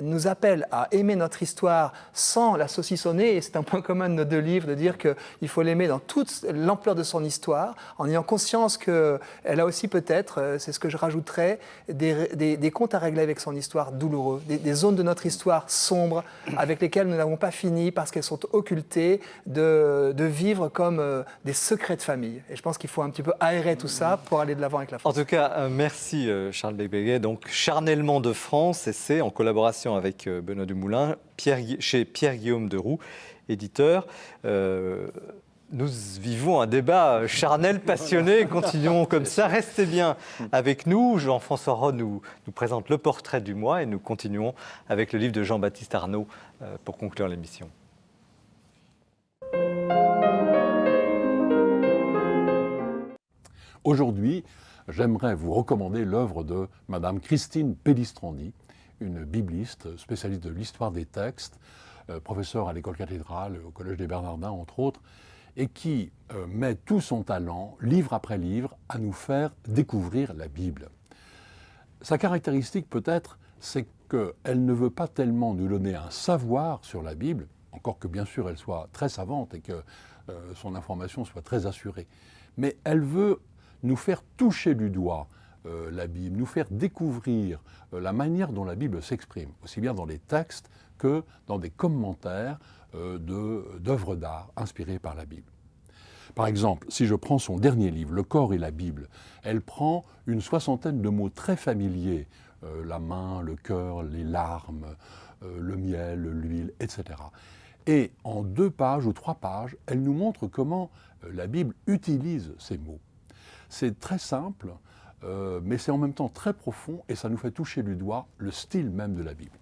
nous appelle à aimer notre histoire sans la saucissonner, et c'est un point commun de nos deux livres, de dire qu'il faut l'aimer dans toute l'ampleur de son histoire, en ayant conscience qu'elle a aussi peut-être, c'est ce que je rajouterais, des comptes à régler avec son histoire douloureuse, des zones de notre histoire sombres avec lesquelles nous n'avons pas fini parce qu'elles sont occultées, de vivre comme des secrets de famille. Et je pense qu'il faut un petit peu aérer tout ça pour aller de l'avant avec la France. En tout cas, merci Charles Beigbeder. Donc, Charnellement de France, et c'est en collaboration avec Benoît Dumoulin, chez Pierre-Guillaume Deroux, éditeur. Nous vivons un débat charnel, passionné. Continuons comme ça. Restez bien avec nous. Jean-François Rode nous présente le portrait du mois et nous continuons avec le livre de Jean-Baptiste Arnaud pour conclure l'émission. Aujourd'hui, j'aimerais vous recommander l'œuvre de Madame Christine Pellistrandi, une bibliste spécialiste de l'histoire des textes, professeure à l'école cathédrale, au Collège des Bernardins, entre autres, et qui met tout son talent, livre après livre, à nous faire découvrir la Bible. Sa caractéristique peut-être, c'est qu'elle ne veut pas tellement nous donner un savoir sur la Bible, encore que bien sûr elle soit très savante et que son information soit très assurée, mais elle veut nous faire toucher du doigt la Bible, nous faire découvrir la manière dont la Bible s'exprime, aussi bien dans les textes que dans des commentaires d'œuvres d'art inspirées par la Bible. Par exemple, si je prends son dernier livre, Le corps et la Bible, elle prend une soixantaine de mots très familiers, la main, le cœur, les larmes, le miel, l'huile, etc. Et en 2 pages ou 3 pages, elle nous montre comment la Bible utilise ces mots. C'est très simple, mais c'est en même temps très profond et ça nous fait toucher du doigt le style même de la Bible.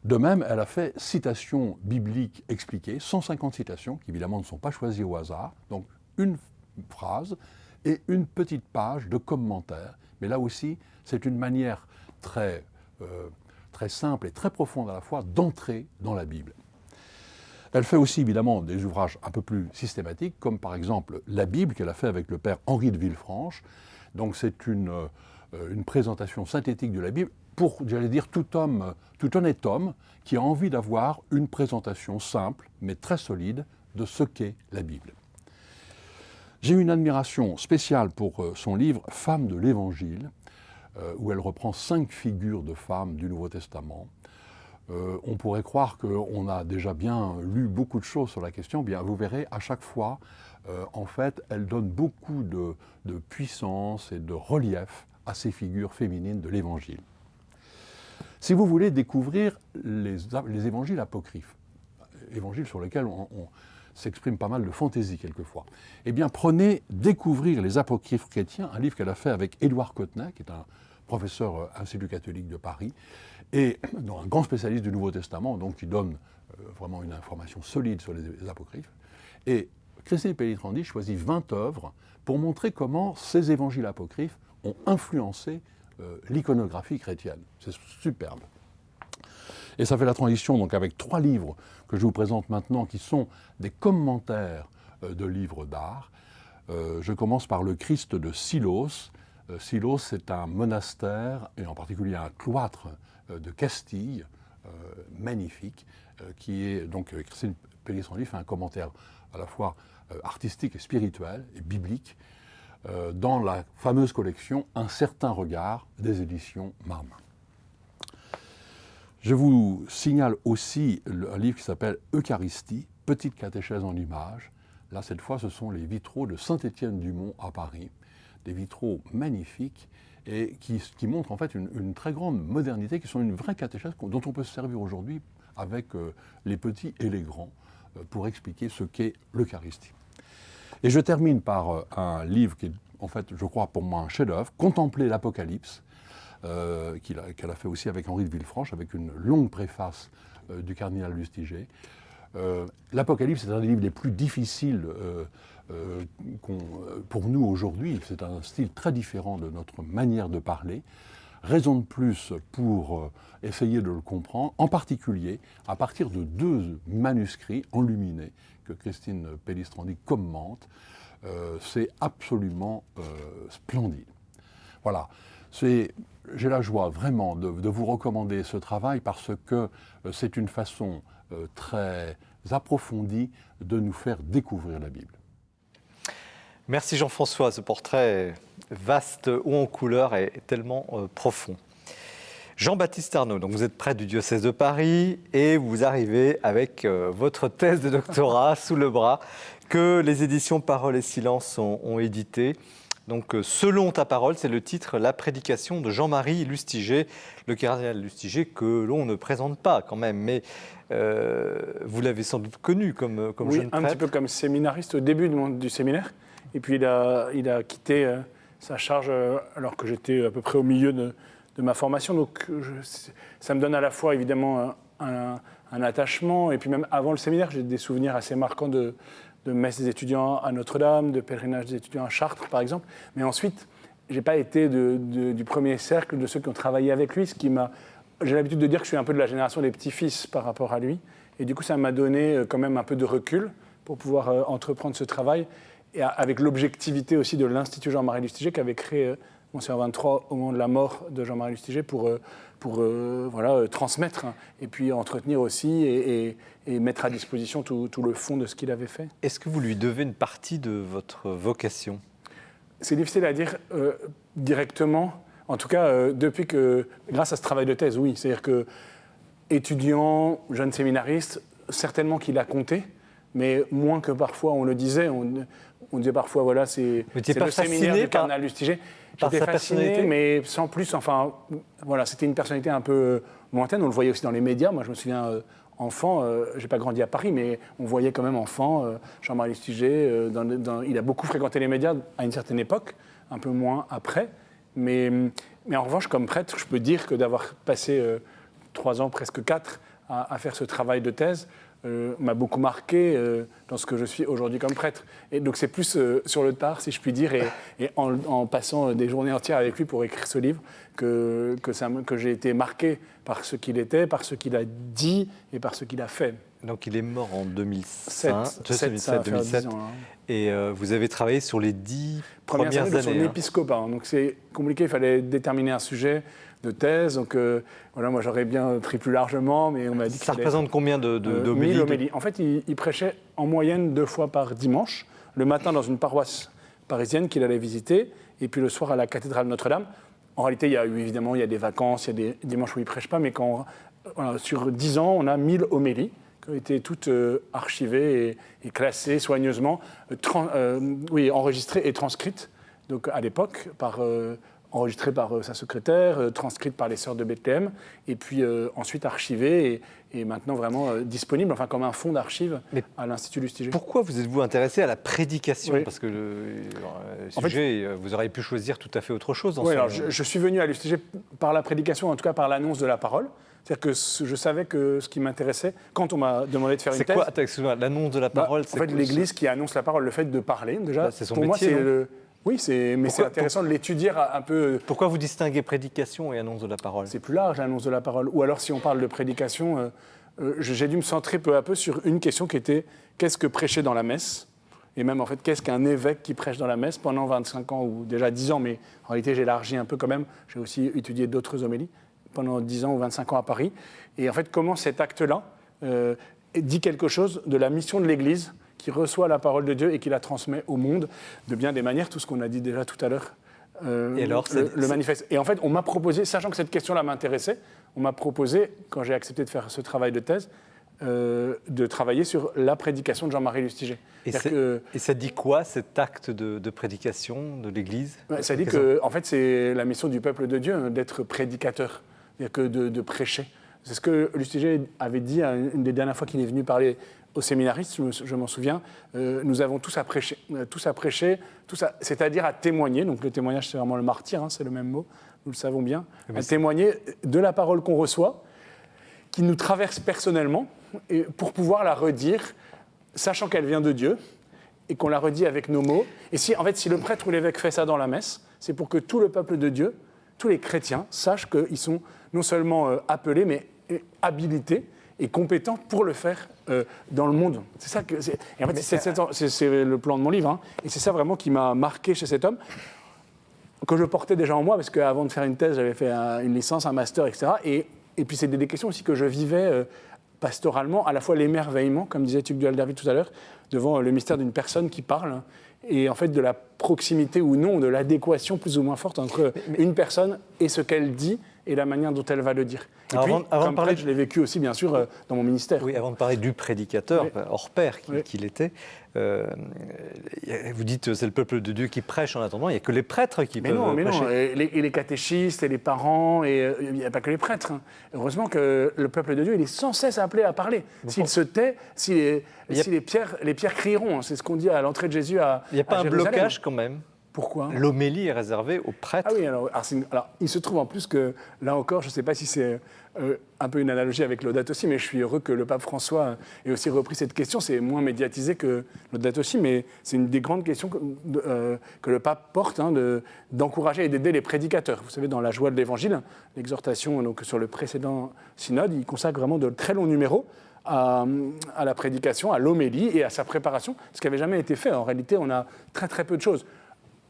De même, elle a fait citations bibliques expliquées, 150 citations, qui évidemment ne sont pas choisies au hasard, donc une phrase et une petite page de commentaires. Mais là aussi, c'est une manière très simple et très profonde à la fois d'entrer dans la Bible. Elle fait aussi évidemment des ouvrages un peu plus systématiques, comme par exemple la Bible qu'elle a fait avec le père Henri de Villefranche. Donc c'est une présentation synthétique de la Bible pour, j'allais dire, tout honnête homme qui a envie d'avoir une présentation simple mais très solide de ce qu'est la Bible. J'ai une admiration spéciale pour son livre « Femmes de l'Évangile », où elle reprend 5 figures de femmes du Nouveau Testament. On pourrait croire qu'on a déjà bien lu beaucoup de choses sur la question. Bien, vous verrez, à chaque fois, en fait, elle donne beaucoup de puissance et de relief à ces figures féminines de l'Évangile. Si vous voulez découvrir les évangiles apocryphes, évangiles sur lesquels on s'exprime pas mal de fantaisie quelquefois, eh bien, prenez Découvrir les apocryphes chrétiens, un livre qu'elle a fait avec Édouard Cotenay, qui est un professeur Institut catholique de Paris, et un grand spécialiste du Nouveau Testament, donc qui donne vraiment une information solide sur les apocryphes. Et Christine Pellistrandi choisit 20 œuvres pour montrer comment ces évangiles apocryphes ont influencé l'iconographie chrétienne. C'est superbe. Et ça fait la transition donc avec 3 livres que je vous présente maintenant, qui sont des commentaires de livres d'art. Je commence par le Christ de Silos. Silos, c'est un monastère, et en particulier un cloître de Castille, magnifique, qui est donc Christine Pellistrandi fait un commentaire à la fois artistique et spirituel et biblique. dans la fameuse collection Un certain regard des éditions Marmin. Je vous signale aussi un livre qui s'appelle Eucharistie, petite catéchèse en images. Là, cette fois, ce sont les vitraux de Saint-Étienne-du-Mont à Paris, des vitraux magnifiques et qui montrent en fait une très grande modernité, qui sont une vraie catéchèse dont on peut se servir aujourd'hui avec les petits et les grands pour expliquer ce qu'est l'Eucharistie. Et je termine par un livre qui est en fait, je crois, pour moi un chef-d'œuvre, Contempler l'Apocalypse, qu'elle a fait aussi avec Henri de Villefranche, avec une longue préface du cardinal Lustiger. L'Apocalypse est un des livres les plus difficiles pour nous aujourd'hui. C'est un style très différent de notre manière de parler. Raison de plus pour essayer de le comprendre, en particulier à partir de 2 manuscrits enluminés que Christine Pellistrandi commente. C'est absolument splendide. Voilà. J'ai la joie vraiment de vous recommander ce travail parce que c'est une façon très approfondie de nous faire découvrir la Bible. Merci Jean-François, ce portrait vaste, haut en couleur et tellement profond. Jean-Baptiste Arnaud, donc vous êtes prêtre du diocèse de Paris et vous arrivez avec votre thèse de doctorat sous le bras que les éditions Parole et Silence ont édité. Donc, selon ta parole, c'est le titre « La prédication de Jean-Marie Lustiger », le cardinal Lustiger que l'on ne présente pas quand même, mais vous l'avez sans doute connu comme oui, jeune prêtre. Un petit peu comme séminariste au début du séminaire, et puis il a quitté sa charge alors que j'étais à peu près au milieu de ma formation, donc ça me donne à la fois évidemment un attachement, et puis même avant le séminaire, j'ai des souvenirs assez marquants de messes des étudiants à Notre-Dame, de pèlerinage des étudiants à Chartres, par exemple. Mais ensuite, je n'ai pas été du premier cercle de ceux qui ont travaillé avec lui, j'ai l'habitude de dire que je suis un peu de la génération des petits-fils par rapport à lui. Et du coup, ça m'a donné quand même un peu de recul pour pouvoir entreprendre ce travail, et avec l'objectivité aussi de l'Institut Jean-Marie Lustiger qu'avait créé Monseigneur 23 au moment de la mort de Jean-Marie Lustiger pour transmettre et puis entretenir aussi et mettre à disposition tout le fond de ce qu'il avait fait. Est-ce que vous lui devez une partie de votre vocation ? C'est difficile à dire directement. En tout cas, depuis que, grâce à ce travail de thèse, oui. C'est-à-dire que étudiant, jeune séminariste, certainement qu'il a compté, mais moins que parfois on le disait. On disait parfois, voilà, c'est le séminaire du cardinal Lustiger. J'étais fasciné, mais sans plus. Enfin, voilà, c'était une personnalité un peu lointaine. On le voyait aussi dans les médias. Moi, je me souviens, enfant, j'ai pas grandi à Paris, mais on voyait quand même enfant Jean-Marie Lustiger. Il a beaucoup fréquenté les médias à une certaine époque, un peu moins après. Mais en revanche, comme prêtre, je peux dire que d'avoir passé 3 ans, presque 4, à faire ce travail de thèse, m'a beaucoup marqué dans ce que je suis aujourd'hui comme prêtre. Et donc c'est plus sur le tard, si je puis dire, et en passant des journées entières avec lui pour écrire ce livre, que j'ai été marqué par ce qu'il était, par ce qu'il a dit et par ce qu'il a fait. Donc il est mort en 2007. Ans, hein. Et vous avez travaillé sur les 10 premières années. De son épiscopat. Hein. Donc c'est compliqué, il fallait déterminer un sujet de thèse. Donc voilà, moi j'aurais bien pris plus largement, mais on m'a dit que ça représente combien d'homélies 1000 homélies. En fait, il prêchait en moyenne 2 fois par dimanche, le matin dans une paroisse parisienne qu'il allait visiter, et puis le soir à la cathédrale Notre-Dame. En réalité, il y a des vacances, il y a des dimanches où il ne prêche pas, mais sur 10 ans, on a 1000 homélies qui ont été toutes archivées et classées soigneusement, enregistrées et transcrites, donc à l'époque, enregistrées par sa secrétaire, transcrites par les sœurs de Bethléem, et puis ensuite archivées et maintenant vraiment disponibles, enfin comme un fonds d'archives à l'Institut Lustiger. Pourquoi vous êtes-vous intéressé à la prédication ? Oui. Parce que le sujet, vous auriez pu choisir tout à fait autre chose. Je suis venu à Lustiger par la prédication, en tout cas par l'annonce de la parole. C'est-à-dire que je savais que ce qui m'intéressait, quand on m'a demandé de faire une thèse... C'est quoi, excuse-moi, l'annonce de la parole En fait, l'Église qui annonce la parole, le fait de parler, déjà, c'est son pour métier, moi, c'est Oui, c'est intéressant de l'étudier un peu... Pourquoi vous distinguez prédication et annonce de la parole ? C'est plus large, l'annonce de la parole. Ou alors, si on parle de prédication, j'ai dû me centrer peu à peu sur une question qui était « Qu'est-ce que prêcher dans la messe ?» Et même, en fait, qu'est-ce qu'un évêque qui prêche dans la messe pendant 25 ans, ou déjà 10 ans, mais en réalité, j'ai élargi un peu quand même. J'ai aussi étudié d'autres homélies pendant 10 ans ou 25 ans à Paris. Et en fait, comment cet acte-là dit quelque chose de la mission de l'Église qui reçoit la parole de Dieu et qui la transmet au monde de bien des manières, tout ce qu'on a dit déjà tout à l'heure. Et alors, le manifeste. Et en fait, on m'a proposé, sachant que cette question-là m'intéressait, on m'a proposé, quand j'ai accepté de faire ce travail de thèse, de travailler sur la prédication de Jean-Marie Lustiger. Et ça dit quoi, cet acte de prédication de l'Église? Ça dit que, en fait, c'est la mission du peuple de Dieu, d'être prédicateur, c'est-à-dire que de prêcher. C'est ce que Lustiger avait dit une des dernières fois qu'il est venu parler aux séminaristes, je m'en souviens. Nous avons tous à prêcher, c'est-à-dire à témoigner. Donc le témoignage, c'est vraiment le martyr, c'est le même mot, nous le savons bien. À témoigner de la parole qu'on reçoit, qui nous traverse personnellement, et pour pouvoir la redire, sachant qu'elle vient de Dieu, et qu'on la redit avec nos mots. Et si le prêtre ou l'évêque fait ça dans la messe, c'est pour que tout le peuple de Dieu, tous les chrétiens, sachent qu'ils sont non seulement appelés, mais habilités et compétents pour le faire dans le monde. C'est ça que et en fait, c'est le plan de mon livre, et c'est ça vraiment qui m'a marqué chez cet homme, que je portais déjà en moi, parce qu'avant de faire une thèse, j'avais fait une licence, un master, etc. Et puis c'est des questions aussi que je vivais pastoralement, à la fois l'émerveillement, comme disait Tugdual David tout à l'heure, devant le mystère d'une personne qui parle, et en fait de la proximité ou non, de l'adéquation plus ou moins forte entre une personne et ce qu'elle dit et la manière dont elle va le dire. Et alors, puis, avant comme de parler, prêtre, je l'ai vécu aussi, bien sûr, dans mon ministère. Oui, avant de parler du prédicateur, hors pair qu'il était, vous dites c'est le peuple de Dieu qui prêche en attendant, il n'y a que les prêtres qui peuvent prêcher. Non, et les catéchistes et les parents, et il n'y a pas que les prêtres. Heureusement que le peuple de Dieu, il est sans cesse appelé à parler. S'il se tait, si les pierres crieront, c'est ce qu'on dit à l'entrée de Jésus à Il n'y a pas un Jérusalem. blocage quand même? Pourquoi? L'homélie est réservée aux prêtres. Ah oui, alors il se trouve en plus que, là encore, je ne sais pas si c'est un peu une analogie avec Laudato Si, mais je suis heureux que le pape François ait aussi repris cette question. C'est moins médiatisé que Laudato Si, mais c'est une des grandes questions que le pape porte, d'encourager et d'aider les prédicateurs. Vous savez, dans la joie de l'Évangile, l'exhortation donc, sur le précédent synode, il consacre vraiment de très longs numéros à la prédication, à l'homélie et à sa préparation, ce qui n'avait jamais été fait. En réalité, on a très très peu de choses.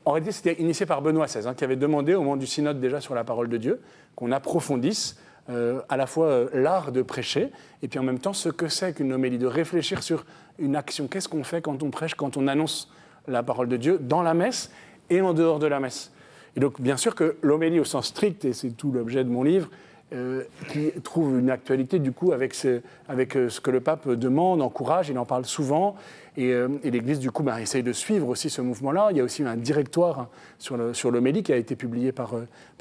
En réalité, c'était initié par Benoît XVI, qui avait demandé au moment du synode déjà sur la parole de Dieu qu'on approfondisse à la fois l'art de prêcher et puis en même temps ce que c'est qu'une homélie, de réfléchir sur une action. Qu'est-ce qu'on fait quand on prêche, quand on annonce la parole de Dieu dans la messe et en dehors de la messe. Et donc, bien sûr que l'homélie au sens strict, et c'est tout l'objet de mon livre, qui trouve une actualité du coup avec ce que le pape demande, encourage, il en parle souvent, et l'Église du coup essaye de suivre aussi ce mouvement-là. Il y a aussi un directoire sur l'homélie qui a été publié par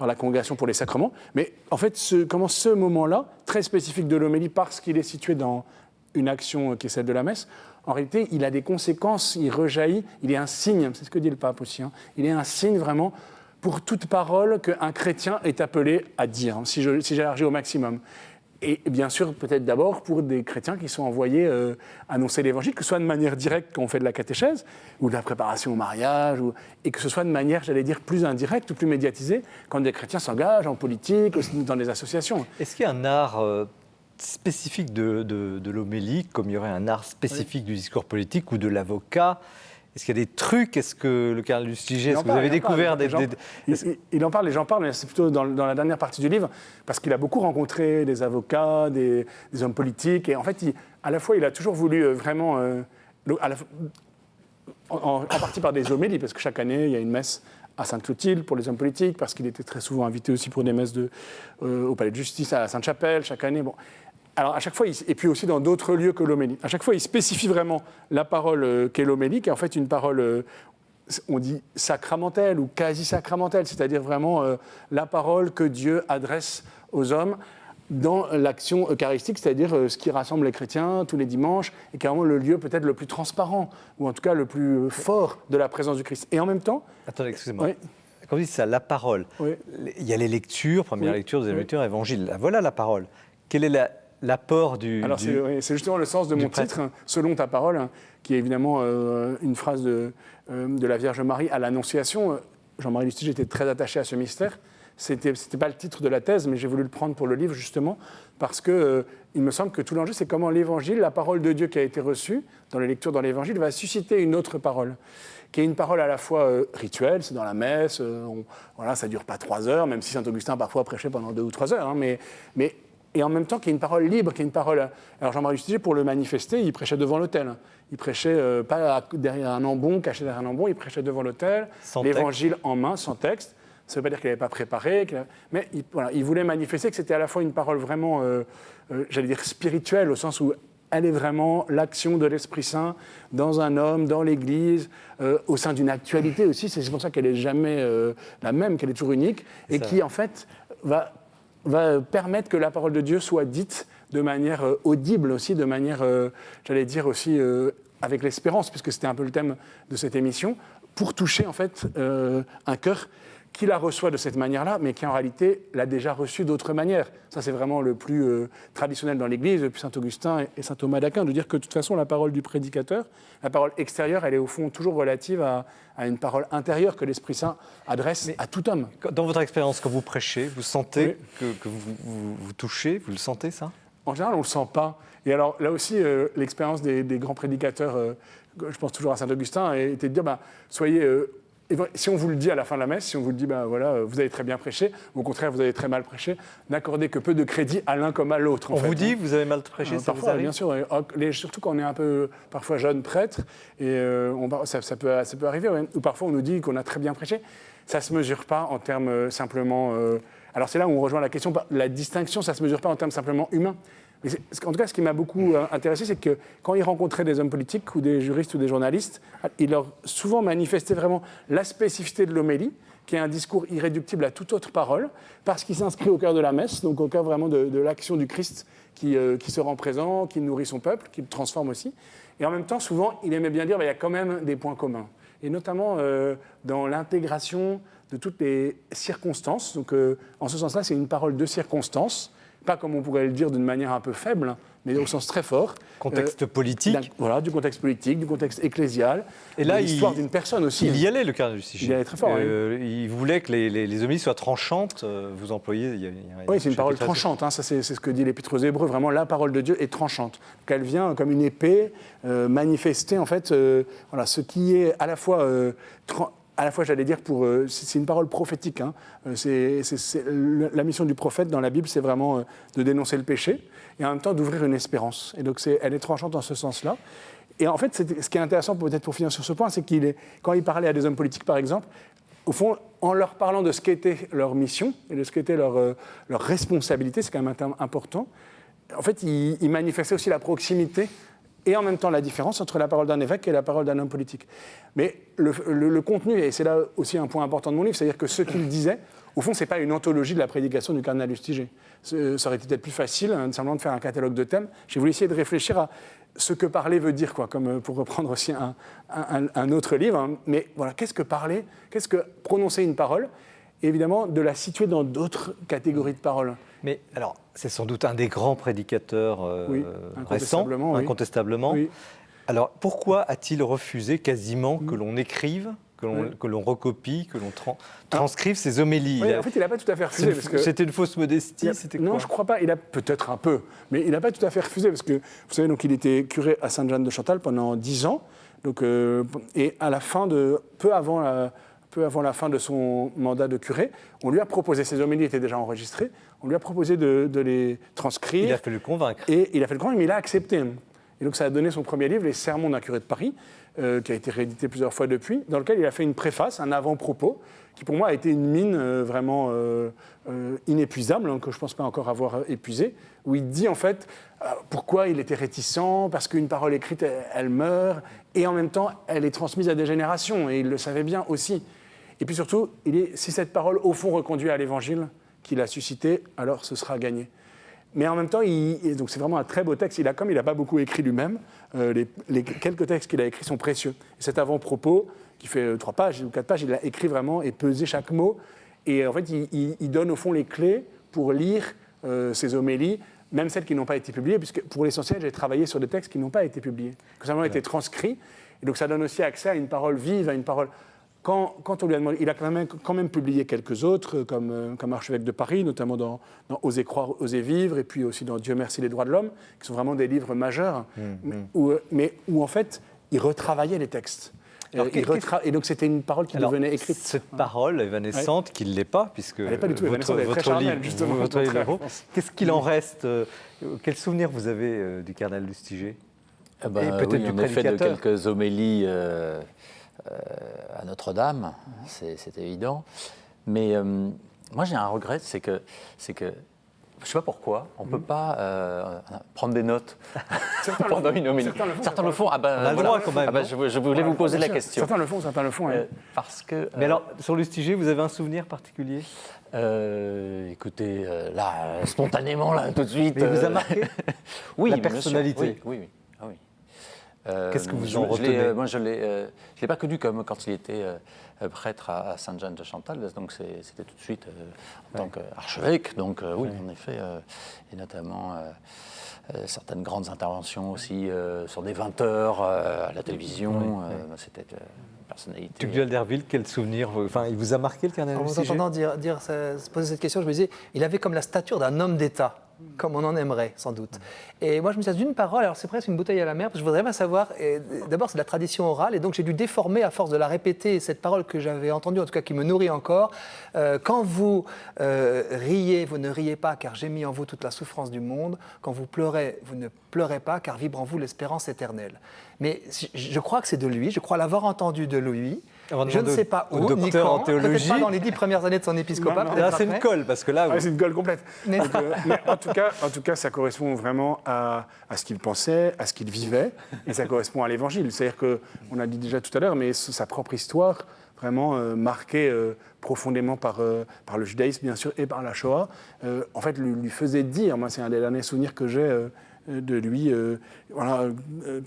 la Congrégation pour les Sacrements. Mais en fait, ce moment-là, très spécifique de l'homélie, parce qu'il est situé dans une action qui est celle de la messe, en réalité, il a des conséquences, il rejaillit, il est un signe, c'est ce que dit le pape aussi, il est un signe vraiment pour toute parole qu'un chrétien est appelé à dire, si j'élargis au maximum. Et bien sûr, peut-être d'abord pour des chrétiens qui sont envoyés annoncer l'Évangile, que ce soit de manière directe quand on fait de la catéchèse, ou de la préparation au mariage, et que ce soit de manière, j'allais dire, plus indirecte ou plus médiatisée, quand des chrétiens s'engagent en politique, dans des associations. Est-ce qu'il y a un art spécifique de l'homélie, comme il y aurait un art spécifique du discours politique ou de l'avocat? Est-ce qu'il y a des trucs? Est-ce que le cardinal Lustiger, est-ce que vous avez découvert il en parle, les gens parlent, mais c'est plutôt dans la dernière partie du livre, parce qu'il a beaucoup rencontré des avocats, des hommes politiques, et en fait, à la fois, il a toujours voulu vraiment, en partie par des homélies, parce que chaque année, il y a une messe à Sainte-Clotilde pour les hommes politiques, parce qu'il était très souvent invité aussi pour des messes au Palais de Justice, à la Sainte-Chapelle, chaque année. Bon. Alors, à chaque fois, et puis aussi dans d'autres lieux que l'homélie, à chaque fois, il spécifie vraiment la parole qu'est l'homélie, qui est en fait une parole, on dit sacramentelle ou quasi-sacramentelle, c'est-à-dire vraiment la parole que Dieu adresse aux hommes dans l'action eucharistique, c'est-à-dire ce qui rassemble les chrétiens tous les dimanches, et qui est vraiment le lieu peut-être le plus transparent, ou en tout cas le plus fort de la présence du Christ. Et en même temps... Attendez, excusez-moi. Oui. Quand vous dites ça, la parole, il y a les lectures, première lecture, deuxième lecture, évangile. Voilà la parole. Quelle est l'apport du... Alors c'est justement le sens de mon titre, Selon ta parole, qui est évidemment une phrase de la Vierge Marie à l'Annonciation. Jean-Marie Lustiger était très attaché à ce mystère. C'était pas le titre de la thèse, mais j'ai voulu le prendre pour le livre justement, parce que il me semble que tout l'enjeu, c'est comment l'Évangile, la parole de Dieu qui a été reçue dans les lectures dans l'Évangile, va susciter une autre parole, qui est une parole à la fois rituelle, c'est dans la messe, voilà, ça dure pas 3 heures, même si Saint Augustin parfois prêchait pendant 2 ou 3 heures, mais et en même temps qu'il y ait une parole libre, qu'il y ait une parole... Alors Jean-Marie Lustiger, pour le manifester, il prêchait devant l'autel. Il prêchait pas derrière un ambon, caché derrière un ambon, il prêchait devant l'autel, l'évangile en main, sans texte. Ça ne veut pas dire qu'il n'avait pas préparé, mais il voulait manifester que c'était à la fois une parole vraiment, j'allais dire, spirituelle, au sens où elle est vraiment l'action de l'Esprit Saint dans un homme, dans l'Église, au sein d'une actualité aussi. C'est pour ça qu'elle n'est jamais la même, qu'elle est toujours unique, et qui, en fait, va permettre que la parole de Dieu soit dite de manière audible aussi, de manière, j'allais dire aussi, avec l'espérance, puisque c'était un peu le thème de cette émission, pour toucher, en fait, un cœur qui la reçoit de cette manière-là, mais qui en réalité l'a déjà reçue d'autres manières. Ça, c'est vraiment le plus traditionnel dans l'Église, depuis saint Augustin et saint Thomas d'Aquin, de dire que de toute façon, la parole du prédicateur, la parole extérieure, elle est au fond toujours relative à une parole intérieure que l'Esprit Saint adresse à tout homme. Dans votre expérience, quand vous prêchez, vous sentez que vous touchez, vous le sentez, ça ? En général, on ne le sent pas. Et alors, là aussi, l'expérience des grands prédicateurs, je pense toujours à saint Augustin, était de dire, soyez... si on vous le dit à la fin de la messe, si on vous le dit, voilà, vous avez très bien prêché, ou au contraire, vous avez très mal prêché, n'accordez que peu de crédit à l'un comme à l'autre. On vous dit, vous avez mal prêché, ça parfois, vous arrive ? bien sûr, surtout quand on est un peu, parfois, jeune prêtre, et ça peut arriver, ou parfois on nous dit qu'on a très bien prêché. Ça ne se mesure pas en termes simplement... alors c'est là où on rejoint la question, la distinction, ça ne se mesure pas en termes simplement humains. Mais en tout cas, ce qui m'a beaucoup intéressé, c'est que quand il rencontrait des hommes politiques ou des juristes ou des journalistes, il leur souvent manifestait vraiment la spécificité de l'homélie, qui est un discours irréductible à toute autre parole, parce qu'il s'inscrit au cœur de la messe, donc au cœur vraiment de l'action du Christ qui se rend présent, qui nourrit son peuple, qui le transforme aussi. Et en même temps, souvent, il aimait bien dire qu'il y a quand même des points communs. Et notamment dans l'intégration de toutes les circonstances. Donc, en ce sens-là, c'est une parole de circonstance. Pas comme on pourrait le dire d'une manière un peu faible, mais au sens très fort. Contexte politique. Voilà, du contexte politique, du contexte ecclésial, et là, l'histoire d'une personne aussi. Il y allait, le cardinal Lustiger. Il y allait très fort, Il voulait que les homélies soient tranchantes. Vous employez... Oui, c'est une parole tranchante. Ça, c'est ce que dit l'Épître aux Hébreux. Vraiment, la parole de Dieu est tranchante. Donc, elle vient comme une épée manifester, en fait, ce qui est à la fois... j'allais dire, c'est une parole prophétique. La mission du prophète dans la Bible, c'est vraiment de dénoncer le péché et en même temps d'ouvrir une espérance. Et donc, elle est tranchante dans ce sens-là. Et en fait, ce qui est intéressant, peut-être pour finir sur ce point, c'est quand il parlait à des hommes politiques, par exemple, au fond, en leur parlant de ce qu'était leur mission et de ce qu'était leur responsabilité, c'est quand même un terme important, en fait, il manifestait aussi la proximité et en même temps la différence entre la parole d'un évêque et la parole d'un homme politique. Mais le contenu, et c'est là aussi un point important de mon livre, c'est-à-dire que ce qu'il disait, au fond, ce n'est pas une anthologie de la prédication du cardinal Lustiger. Ça aurait été peut-être plus facile, simplement de faire un catalogue de thèmes. J'ai voulu essayer de réfléchir à ce que parler veut dire, comme pour reprendre aussi un autre livre. Mais voilà, qu'est-ce que parler ? Qu'est-ce que prononcer une parole ? Et évidemment, de la situer dans d'autres catégories de paroles. Mais alors, c'est sans doute un des grands prédicateurs récents, incontestablement. Oui. Alors, pourquoi a-t-il refusé quasiment que l'on écrive, que l'on recopie, que l'on transcrive ces homélies? Oui, en fait, il n'a pas tout à fait refusé. C'était une fausse modestie, c'était quoi? Non, je ne crois pas. Il a peut-être un peu, mais il n'a pas tout à fait refusé, parce que, vous savez, donc, il était curé à Sainte-Jeanne de Chantal pendant 10 ans, donc, et à la fin peu avant la fin de son mandat de curé, on lui a proposé, ses homélies étaient déjà enregistrées, on lui a proposé de les transcrire. Il a fait le convaincre. Et il a fait le convaincre, mais il a accepté. Et donc ça a donné son premier livre, Les Sermons d'un curé de Paris, qui a été réédité plusieurs fois depuis, dans lequel il a fait une préface, un avant-propos, qui pour moi a été une mine vraiment inépuisable, que je ne pense pas encore avoir épuisée, où il dit en fait pourquoi il était réticent, parce qu'une parole écrite, elle meurt, et en même temps, elle est transmise à des générations, et il le savait bien aussi. Et puis surtout, si cette parole, au fond, reconduit à l'Évangile qu'il a suscité, alors ce sera gagné. Mais en même temps, donc c'est vraiment un très beau texte. Comme il n'a pas beaucoup écrit lui-même, les quelques textes qu'il a écrits sont précieux. Et cet avant-propos, qui fait 3 pages ou 4 pages, il l'a écrit vraiment et pesé chaque mot. Et en fait, il donne au fond les clés pour lire ces homélies, même celles qui n'ont pas été publiées, puisque pour l'essentiel, j'ai travaillé sur des textes qui n'ont pas été publiés, qui ont simplement été transcrits. Et donc ça donne aussi accès à une parole vive, à une parole... Quand on lui a demandé, il a quand même publié quelques autres, comme archevêque de Paris, notamment dans Oser croire, oser vivre, et puis aussi dans Dieu merci les droits de l'homme, qui sont vraiment des livres majeurs, où en fait, il retravaillait les textes. Alors, Et donc c'était une parole qui Alors, devenait écrite. Cette parole évanescente, qui ne l'est pas, puisque Elle n'est pas du tout évanescente, elle est très charnelle, justement, votre au contraire, livre, je pense. qu'est-ce qu'il en reste Quel souvenir vous avez du cardinal Lustiger? Eh ben, Et peut-être oui, du en effet, de prédicateur. quelques homélies à Notre-Dame, c'est évident. Mais moi, j'ai un regret, c'est que je ne sais pas pourquoi, on ne peut pas prendre des notes pendant une homélie. Certains le font. Ah ben, On a le droit quand même, Ah ben, non je voulais vous poser la question. Certains le font. Ouais. Parce que. Mais alors, sur Lustiger, vous avez un souvenir particulier? Écoutez, là, spontanément, là, tout de suite. Mais il vous a marqué? Oui, La bien sûr. personnalité. Oui. Ah oui. Qu'est-ce que vous en retenez? Moi, je ne l'ai pas connu comme quand il était prêtre à Sainte-Jeanne de Chantal, donc c'était tout de suite en tant qu'archevêque. Donc oui, en effet, et notamment certaines grandes interventions aussi sur des 20 heures à la télévision. C'était une personnalité. Tugdual d'Herville, quel souvenir? Enfin, il vous a marqué le cardinal En vous Lustiger? entendant se poser cette question, je me disais, il avait comme la stature d'un homme d'État, comme on en aimerait, sans doute. Et moi, je me disais, d'une parole, alors c'est presque une bouteille à la mer, parce que je voudrais bien savoir, d'abord, c'est de la tradition orale, et donc j'ai dû déformer, à force de la répéter, cette parole que j'avais entendue, en tout cas qui me nourrit encore. Quand vous riez, vous ne riez pas, car j'ai mis en vous toute la souffrance du monde. Quand vous pleurez, vous ne pleurez pas, car vibre en vous l'espérance éternelle. Mais je crois que c'est de lui, je crois l'avoir entendu de lui. Je ne sais pas où, ni docteur en quand, peut-être théologie. pas dans les 10 premières années de son épiscopat. Non, peut-être Là, c'est une après. colle, parce que là, Ouais, c'est une gueule complète. Mais- Donc, mais en tout cas, ça correspond vraiment à ce qu'il pensait, à ce qu'il vivait, et ça correspond à l'Évangile. C'est-à-dire qu'on a dit déjà tout à l'heure, mais sa propre histoire, vraiment marquée profondément par le judaïsme, bien sûr, et par la Shoah, en fait, lui faisait dire, moi, c'est un des derniers souvenirs que j'ai de lui,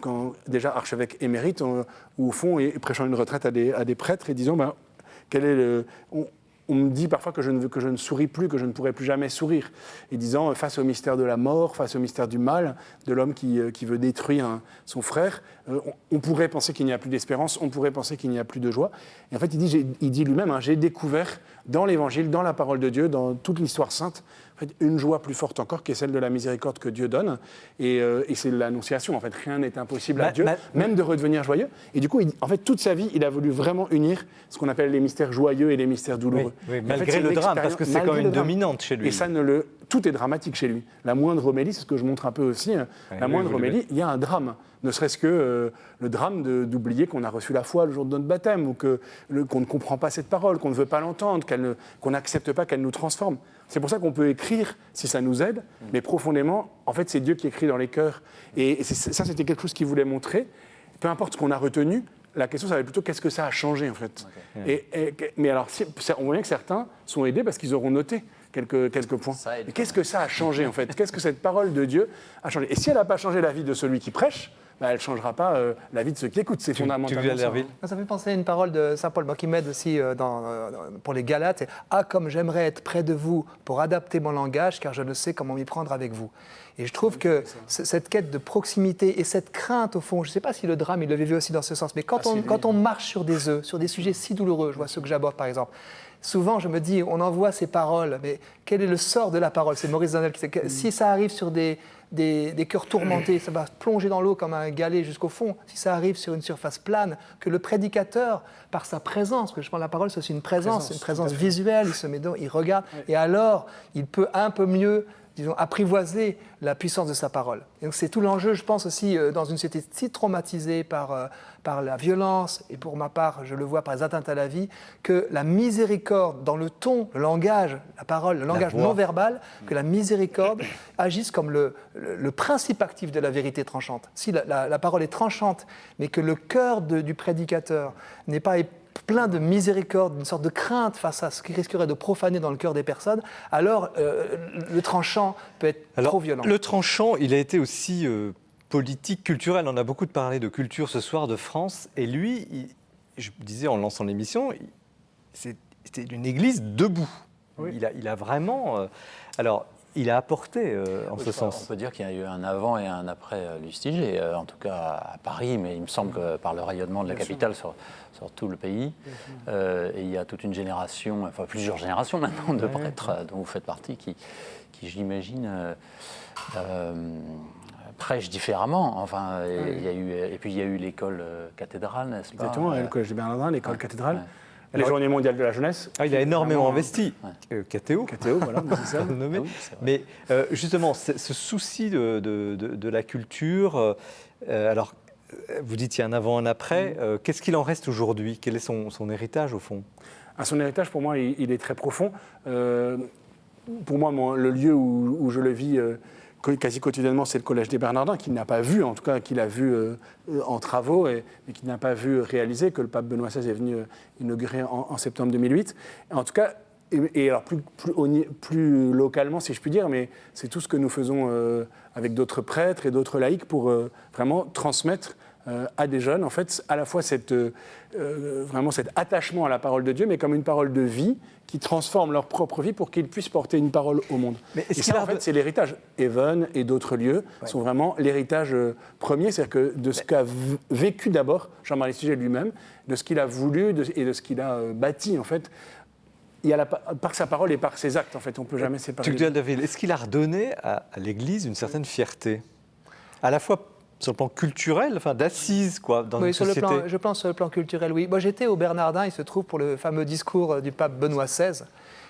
quand déjà archevêque émérite, où au fond, et prêchant une retraite à des prêtres, et disant, quel est on me dit parfois que je ne souris plus, que je ne pourrai plus jamais sourire. Et disant, face au mystère de la mort, face au mystère du mal, de l'homme qui veut détruire son frère, on pourrait penser qu'il n'y a plus d'espérance, on pourrait penser qu'il n'y a plus de joie. Et en fait, il dit lui-même, j'ai découvert dans l'Évangile, dans la parole de Dieu, dans toute l'histoire sainte, en fait, une joie plus forte encore, qui est celle de la miséricorde que Dieu donne. Et c'est l'annonciation. En fait, rien n'est impossible à Dieu, même de redevenir joyeux. Et du coup, en fait, toute sa vie, il a voulu vraiment unir ce qu'on appelle les mystères joyeux et les mystères douloureux. Oui, Et en malgré fait, c'est le une drame, parce que c'est malgré quand même le une drame. dominante chez lui. Et tout est dramatique chez lui. La moindre homélie, c'est ce que je montre un peu aussi, la moindre vous homélie, il y a un drame. Ne serait-ce que le drame d'oublier qu'on a reçu la foi le jour de notre baptême, ou qu'on ne comprend pas cette parole, qu'on ne veut pas l'entendre, qu'on n'accepte pas qu'elle nous transforme. C'est pour ça qu'on peut écrire si ça nous aide, mais profondément, en fait, c'est Dieu qui écrit dans les cœurs. Et ça, c'était quelque chose qu'il voulait montrer. Peu importe ce qu'on a retenu, la question, ça va être plutôt qu'est-ce que ça a changé, en fait. Mais alors, on voit bien que certains sont aidés parce qu'ils auront noté quelques points. Mais qu'est-ce que ça a changé, en fait? Qu'est-ce que cette parole de Dieu a changé? Et si elle n'a pas changé la vie de celui qui prêche, elle ne changera pas la vie de ceux qui écoutent. C'est fondamentalement ça. Ça fait penser à une parole de saint Paul, qui m'aide aussi pour les Galates. C'est « Ah, comme j'aimerais être près de vous pour adapter mon langage, car je ne sais comment m'y prendre avec vous. » Et je trouve que cette quête de proximité et cette crainte, au fond, je ne sais pas si le drame, il le vivait aussi dans ce sens, mais quand on marche sur des œufs, sur des sujets si douloureux, je vois ceux que j'aborde par exemple, souvent je me dis, on envoie ces paroles, mais quel est le sort de la parole? C'est Maurice Zanel qui sait que si ça arrive sur des cœurs tourmentés, ça va plonger dans l'eau comme un galet jusqu'au fond. Si ça arrive sur une surface plane, que le prédicateur, par sa présence, parce que je pense que la parole c'est aussi une présence visuelle, il se met dedans, il regarde, et alors il peut un peu mieux, disons, apprivoiser la puissance de sa parole. Et donc c'est tout l'enjeu, je pense aussi, dans une société si traumatisée par la violence, et pour ma part, je le vois par les atteintes à la vie, que la miséricorde, dans le ton, le langage, la parole, le langage non verbal, que la miséricorde agisse comme le principe actif de la vérité tranchante. Si la parole est tranchante, mais que le cœur du prédicateur n'est pas plein de miséricorde, d'une sorte de crainte face à ce qui risquerait de profaner dans le cœur des personnes, alors le tranchant peut être trop violent. Le tranchant, il a été aussi politique, culturel. On a beaucoup parlé de culture ce soir, de France. Et lui, je disais en lançant l'émission, c'était une église debout. Oui. Il a vraiment... il a apporté en ce sens. On peut dire qu'il y a eu un avant et un après Lustiger, en tout cas à Paris, mais il me semble que par le rayonnement de la capitale sur tout le pays, et il y a toute une génération, enfin plusieurs générations maintenant de prêtres dont vous faites partie, qui j'imagine, prêchent différemment. Enfin, et puis il y a eu l'école cathédrale, n'est-ce pas? Exactement, le Collège des Bernardins, l'école cathédrale, ouais. les Journées mondiales de la jeunesse. Il a énormément Vraiment, investi. KTO. KTO, voilà, c'est ça. le nommer. Ah oui, c'est vrai. Mais justement, ce souci de la culture, alors vous dites il y a un avant, un après, qu'est-ce qu'il en reste aujourd'hui? Quel est son héritage au fond? Son héritage, pour moi, il est très profond. Pour moi, le lieu où je le vis quasi quotidiennement, c'est le Collège des Bernardins, qu'il n'a pas vu, en tout cas qu'il a vu en travaux, mais qu'il n'a pas vu réaliser, que le pape Benoît XVI est venu inaugurer en septembre 2008. En tout cas, et alors plus localement, si je puis dire, mais c'est tout ce que nous faisons avec d'autres prêtres et d'autres laïcs pour vraiment transmettre à des jeunes, en fait, à la fois vraiment cet attachement à la parole de Dieu, mais comme une parole de vie qui transforme leur propre vie pour qu'ils puissent porter une parole au monde. Mais et ça, en fait, c'est l'héritage. Even et d'autres lieux sont vraiment l'héritage premier, c'est-à-dire que de ce qu'a vécu d'abord Jean-Marie Lustiger lui-même, de ce qu'il a voulu et de ce qu'il a bâti, en fait. Il y a par sa parole et par ses actes, en fait, on ne peut jamais séparer. Tugdual David, est-ce qu'il a redonné à l'Église une certaine fierté, à la fois sur le plan culturel, enfin d'assises, quoi, dans une société? Je pense sur le plan culturel, oui. Moi, j'étais au Bernardin, il se trouve, pour le fameux discours du pape Benoît XVI,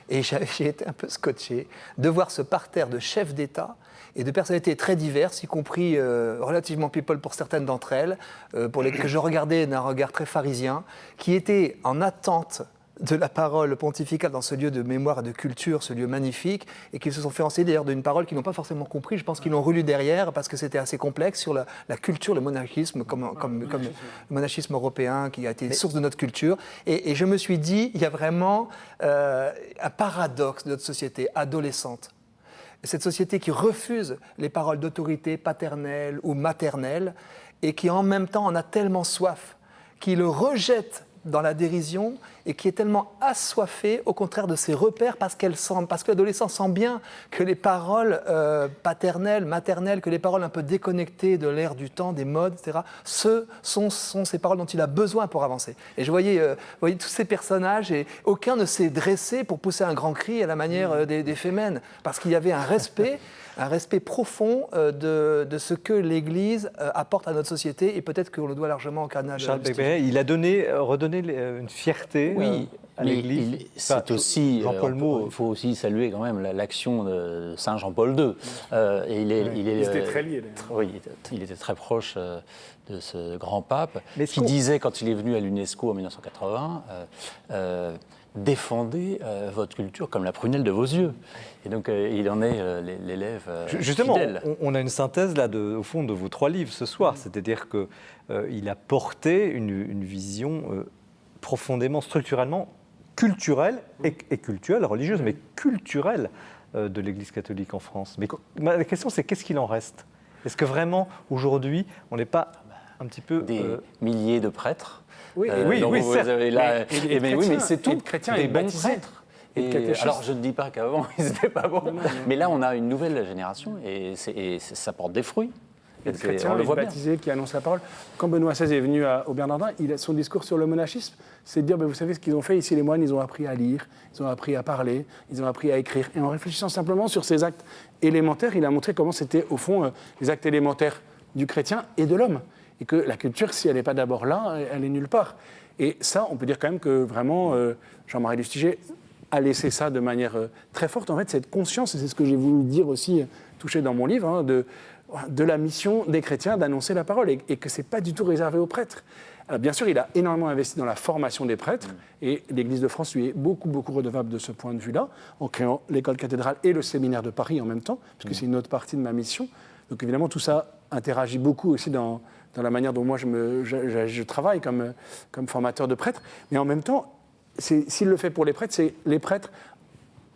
et j'ai été un peu scotché de voir ce parterre de chefs d'État et de personnalités très diverses, y compris relativement people pour certaines d'entre elles, que je regardais d'un regard très pharisien, qui étaient en attente de la parole pontificale dans ce lieu de mémoire et de culture, ce lieu magnifique, et qui se sont fait enseigner d'ailleurs d'une parole qu'ils n'ont pas forcément compris. Je pense qu'ils l'ont relu derrière parce que c'était assez complexe sur la culture, le monachisme, comme le monachisme européen qui a été source de notre culture. Et je me suis dit, il y a vraiment un paradoxe de notre société adolescente. Cette société qui refuse les paroles d'autorité paternelle ou maternelle et qui en même temps en a tellement soif, qui le rejette dans la dérision et qui est tellement assoiffée au contraire de ses repères parce que l'adolescent sent bien que les paroles paternelles, maternelles, que les paroles un peu déconnectées de l'ère du temps, des modes, etc., sont ces paroles dont il a besoin pour avancer. Et je voyais tous ces personnages et aucun ne s'est dressé pour pousser un grand cri à la manière des Femen parce qu'il y avait un respect profond de ce que l'Église apporte à notre société et peut-être qu'on le doit largement au cardinal Charles Péguerret, il a redonné une fierté à l'Église. C'est aussi, Jean-Paul Maud. Il faut aussi saluer quand même l'action de Saint Jean-Paul II. Ils étaient très liés. Oui, il était très proche de ce grand pape qui disait, quand il est venu à l'UNESCO en 1980, défendez votre culture comme la prunelle de vos yeux. Et donc, il en est l'élève Justement, fidèle. on a une synthèse, là, au fond, de vos 3 livres ce soir. C'est-à-dire qu'il a porté une vision profondément, structurellement culturelle et culturelle, religieuse, mais culturelle de l'Église catholique en France. Mais la question, c'est qu'est-ce qu'il en reste? Est-ce que vraiment, aujourd'hui, on n'est pas un petit peu... Des milliers de prêtres. Oui, vous avez là, mais c'est tout. Chrétiens des et bons baptisés. prêtres. Alors, je ne dis pas qu'avant, ils n'étaient pas bons, mais là, on a une nouvelle génération et ça porte des fruits. Et le chrétien, les baptisés qui annoncent la parole. Quand Benoît XVI est venu au Bernardin, son discours sur le monachisme, c'est de dire, vous savez ce qu'ils ont fait ici, les moines, ils ont appris à lire, ils ont appris à parler, ils ont appris à écrire. Et en réfléchissant simplement sur ces actes élémentaires, il a montré comment c'était, au fond, les actes élémentaires du chrétien et de l'homme. Et que la culture, si elle n'est pas d'abord là, elle est nulle part. Et ça, on peut dire quand même que vraiment, Jean-Marie Lustiger a laissé ça de manière très forte. En fait, cette conscience, et c'est ce que j'ai voulu dire aussi, touché dans mon livre, de la mission des chrétiens d'annoncer la parole, et que ce n'est pas du tout réservé aux prêtres. Alors, bien sûr, il a énormément investi dans la formation des prêtres, et l'Église de France lui est beaucoup, beaucoup redevable de ce point de vue-là, en créant l'école cathédrale et le séminaire de Paris en même temps, puisque c'est une autre partie de ma mission. Donc évidemment, tout ça interagit beaucoup aussi dans la manière dont moi je travaille comme formateur de prêtres. Mais en même temps, s'il le fait pour les prêtres, c'est les prêtres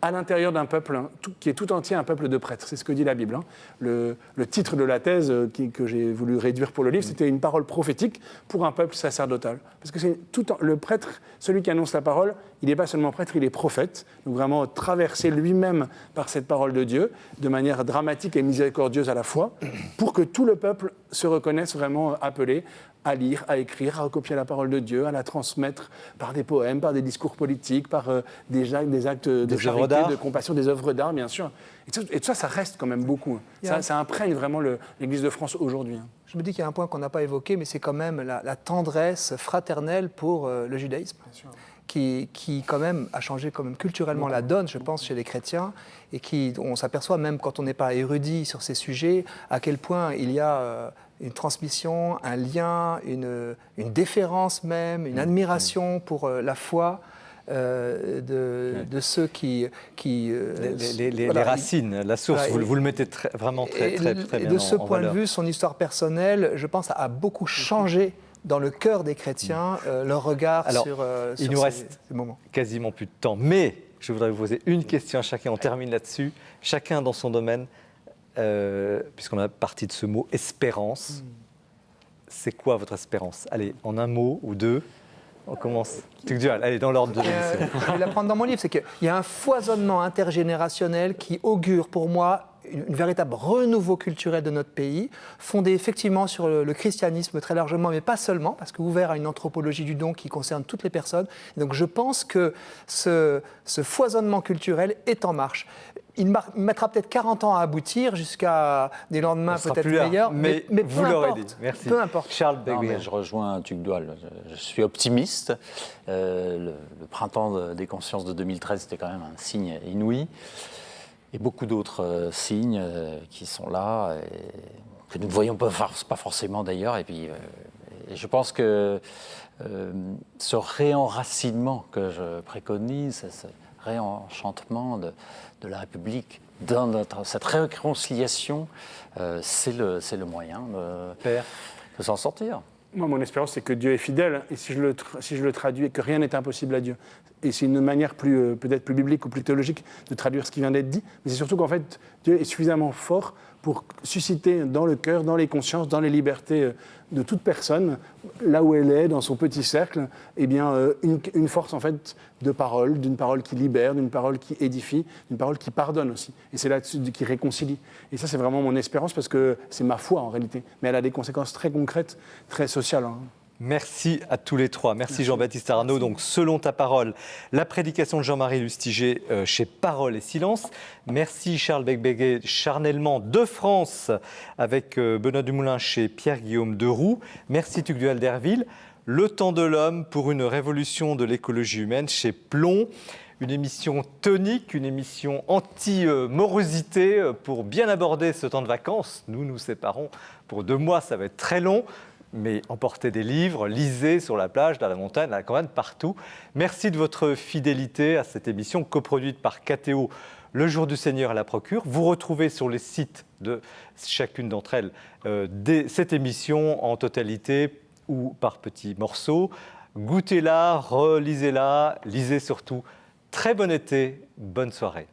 à l'intérieur d'un peuple qui est tout entier un peuple de prêtres. C'est ce que dit la Bible. Le titre de la thèse que j'ai voulu réduire pour le livre, c'était une parole prophétique pour un peuple sacerdotal. Parce que le prêtre, celui qui annonce la parole, il n'est pas seulement prêtre, il est prophète. Donc vraiment traversé lui-même par cette parole de Dieu, de manière dramatique et miséricordieuse à la fois, pour que tout le peuple se reconnaisse vraiment appelé à lire, à écrire, à recopier la parole de Dieu, à la transmettre par des poèmes, par des discours politiques, par des actes de charité, de compassion, des œuvres d'art, bien sûr. Et tout ça, ça reste quand même beaucoup. Ça imprègne vraiment l'Église de France aujourd'hui. Je me dis qu'il y a un point qu'on n'a pas évoqué, mais c'est quand même la tendresse fraternelle pour le judaïsme, qui quand même a changé quand même culturellement la donne, je pense, chez les chrétiens, et on s'aperçoit même quand on n'est pas érudit sur ces sujets, à quel point il y a une transmission, un lien, une déférence même, une admiration pour la foi. De ceux qui les racines, la source, voilà, vous le mettez vraiment très bien. Et de ce point de vue, son histoire personnelle, je pense, a beaucoup changé dans le cœur des chrétiens, leur regard sur il nous reste quasiment plus de temps, mais je voudrais vous poser une question à chacun, on termine là-dessus, chacun dans son domaine, puisqu'on a parti de ce mot espérance. C'est quoi votre espérance? Allez, en un mot ou deux. On commence. Allez, dans l'ordre de l'émission. Je vais la prendre dans mon livre. C'est qu'il y a un foisonnement intergénérationnel qui augure pour moi une véritable renouveau culturel de notre pays, fondé effectivement sur le christianisme très largement, mais pas seulement, parce qu'ouvert à une anthropologie du don qui concerne toutes les personnes. Et donc je pense que ce foisonnement culturel est en marche. Il mettra peut-être 40 ans à aboutir, jusqu'à des lendemains peut-être meilleurs, mais vous l'aurez dit. Merci. Peu importe. Charles Non, Begbie. je rejoins Tugdual. Je suis optimiste. Le printemps des consciences de 2013, c'était quand même un signe inouï. Et beaucoup d'autres signes qui sont là, et que nous ne voyons pas forcément d'ailleurs. Et puis, je pense que ce réenracinement que je préconise, ce réenchantement de la République, dans cette réconciliation, c'est le moyen de s'en sortir. Moi, mon espérance, c'est que Dieu est fidèle, et si je le traduis, que rien n'est impossible à Dieu. Et c'est une manière peut-être plus biblique ou plus théologique de traduire ce qui vient d'être dit, mais c'est surtout qu'en fait, Dieu est suffisamment fort pour susciter dans le cœur, dans les consciences, dans les libertés de toute personne, là où elle est, dans son petit cercle, eh bien, une force en fait de parole, d'une parole qui libère, d'une parole qui édifie, d'une parole qui pardonne aussi. Et c'est là-dessus qui réconcilie. Et ça, c'est vraiment mon espérance, parce que c'est ma foi en réalité. Mais elle a des conséquences très concrètes, très sociales. Merci à tous les trois. Merci Jean-Baptiste Arnaud. Merci. Donc, selon ta parole, la prédication de Jean-Marie Lustiger chez Parole et Silence. Merci Charles Begbie, Charnellement de France, avec Benoît Dumoulin chez Pierre-Guillaume Deroux. Merci Tugdual Derville. Le temps de l'homme pour une révolution de l'écologie humaine chez Plomb. Une émission tonique, une émission anti-morosité pour bien aborder ce temps de vacances. Nous nous séparons pour 2 mois, ça va être très long. Mais emportez des livres, lisez sur la plage, dans la montagne, à la campagne, partout. Merci de votre fidélité à cette émission coproduite par KTO, Le Jour du Seigneur et la Procure. Vous retrouvez sur les sites de chacune d'entre elles cette émission en totalité ou par petits morceaux. Goûtez-la, relisez-la, lisez surtout. Très bon été, bonne soirée.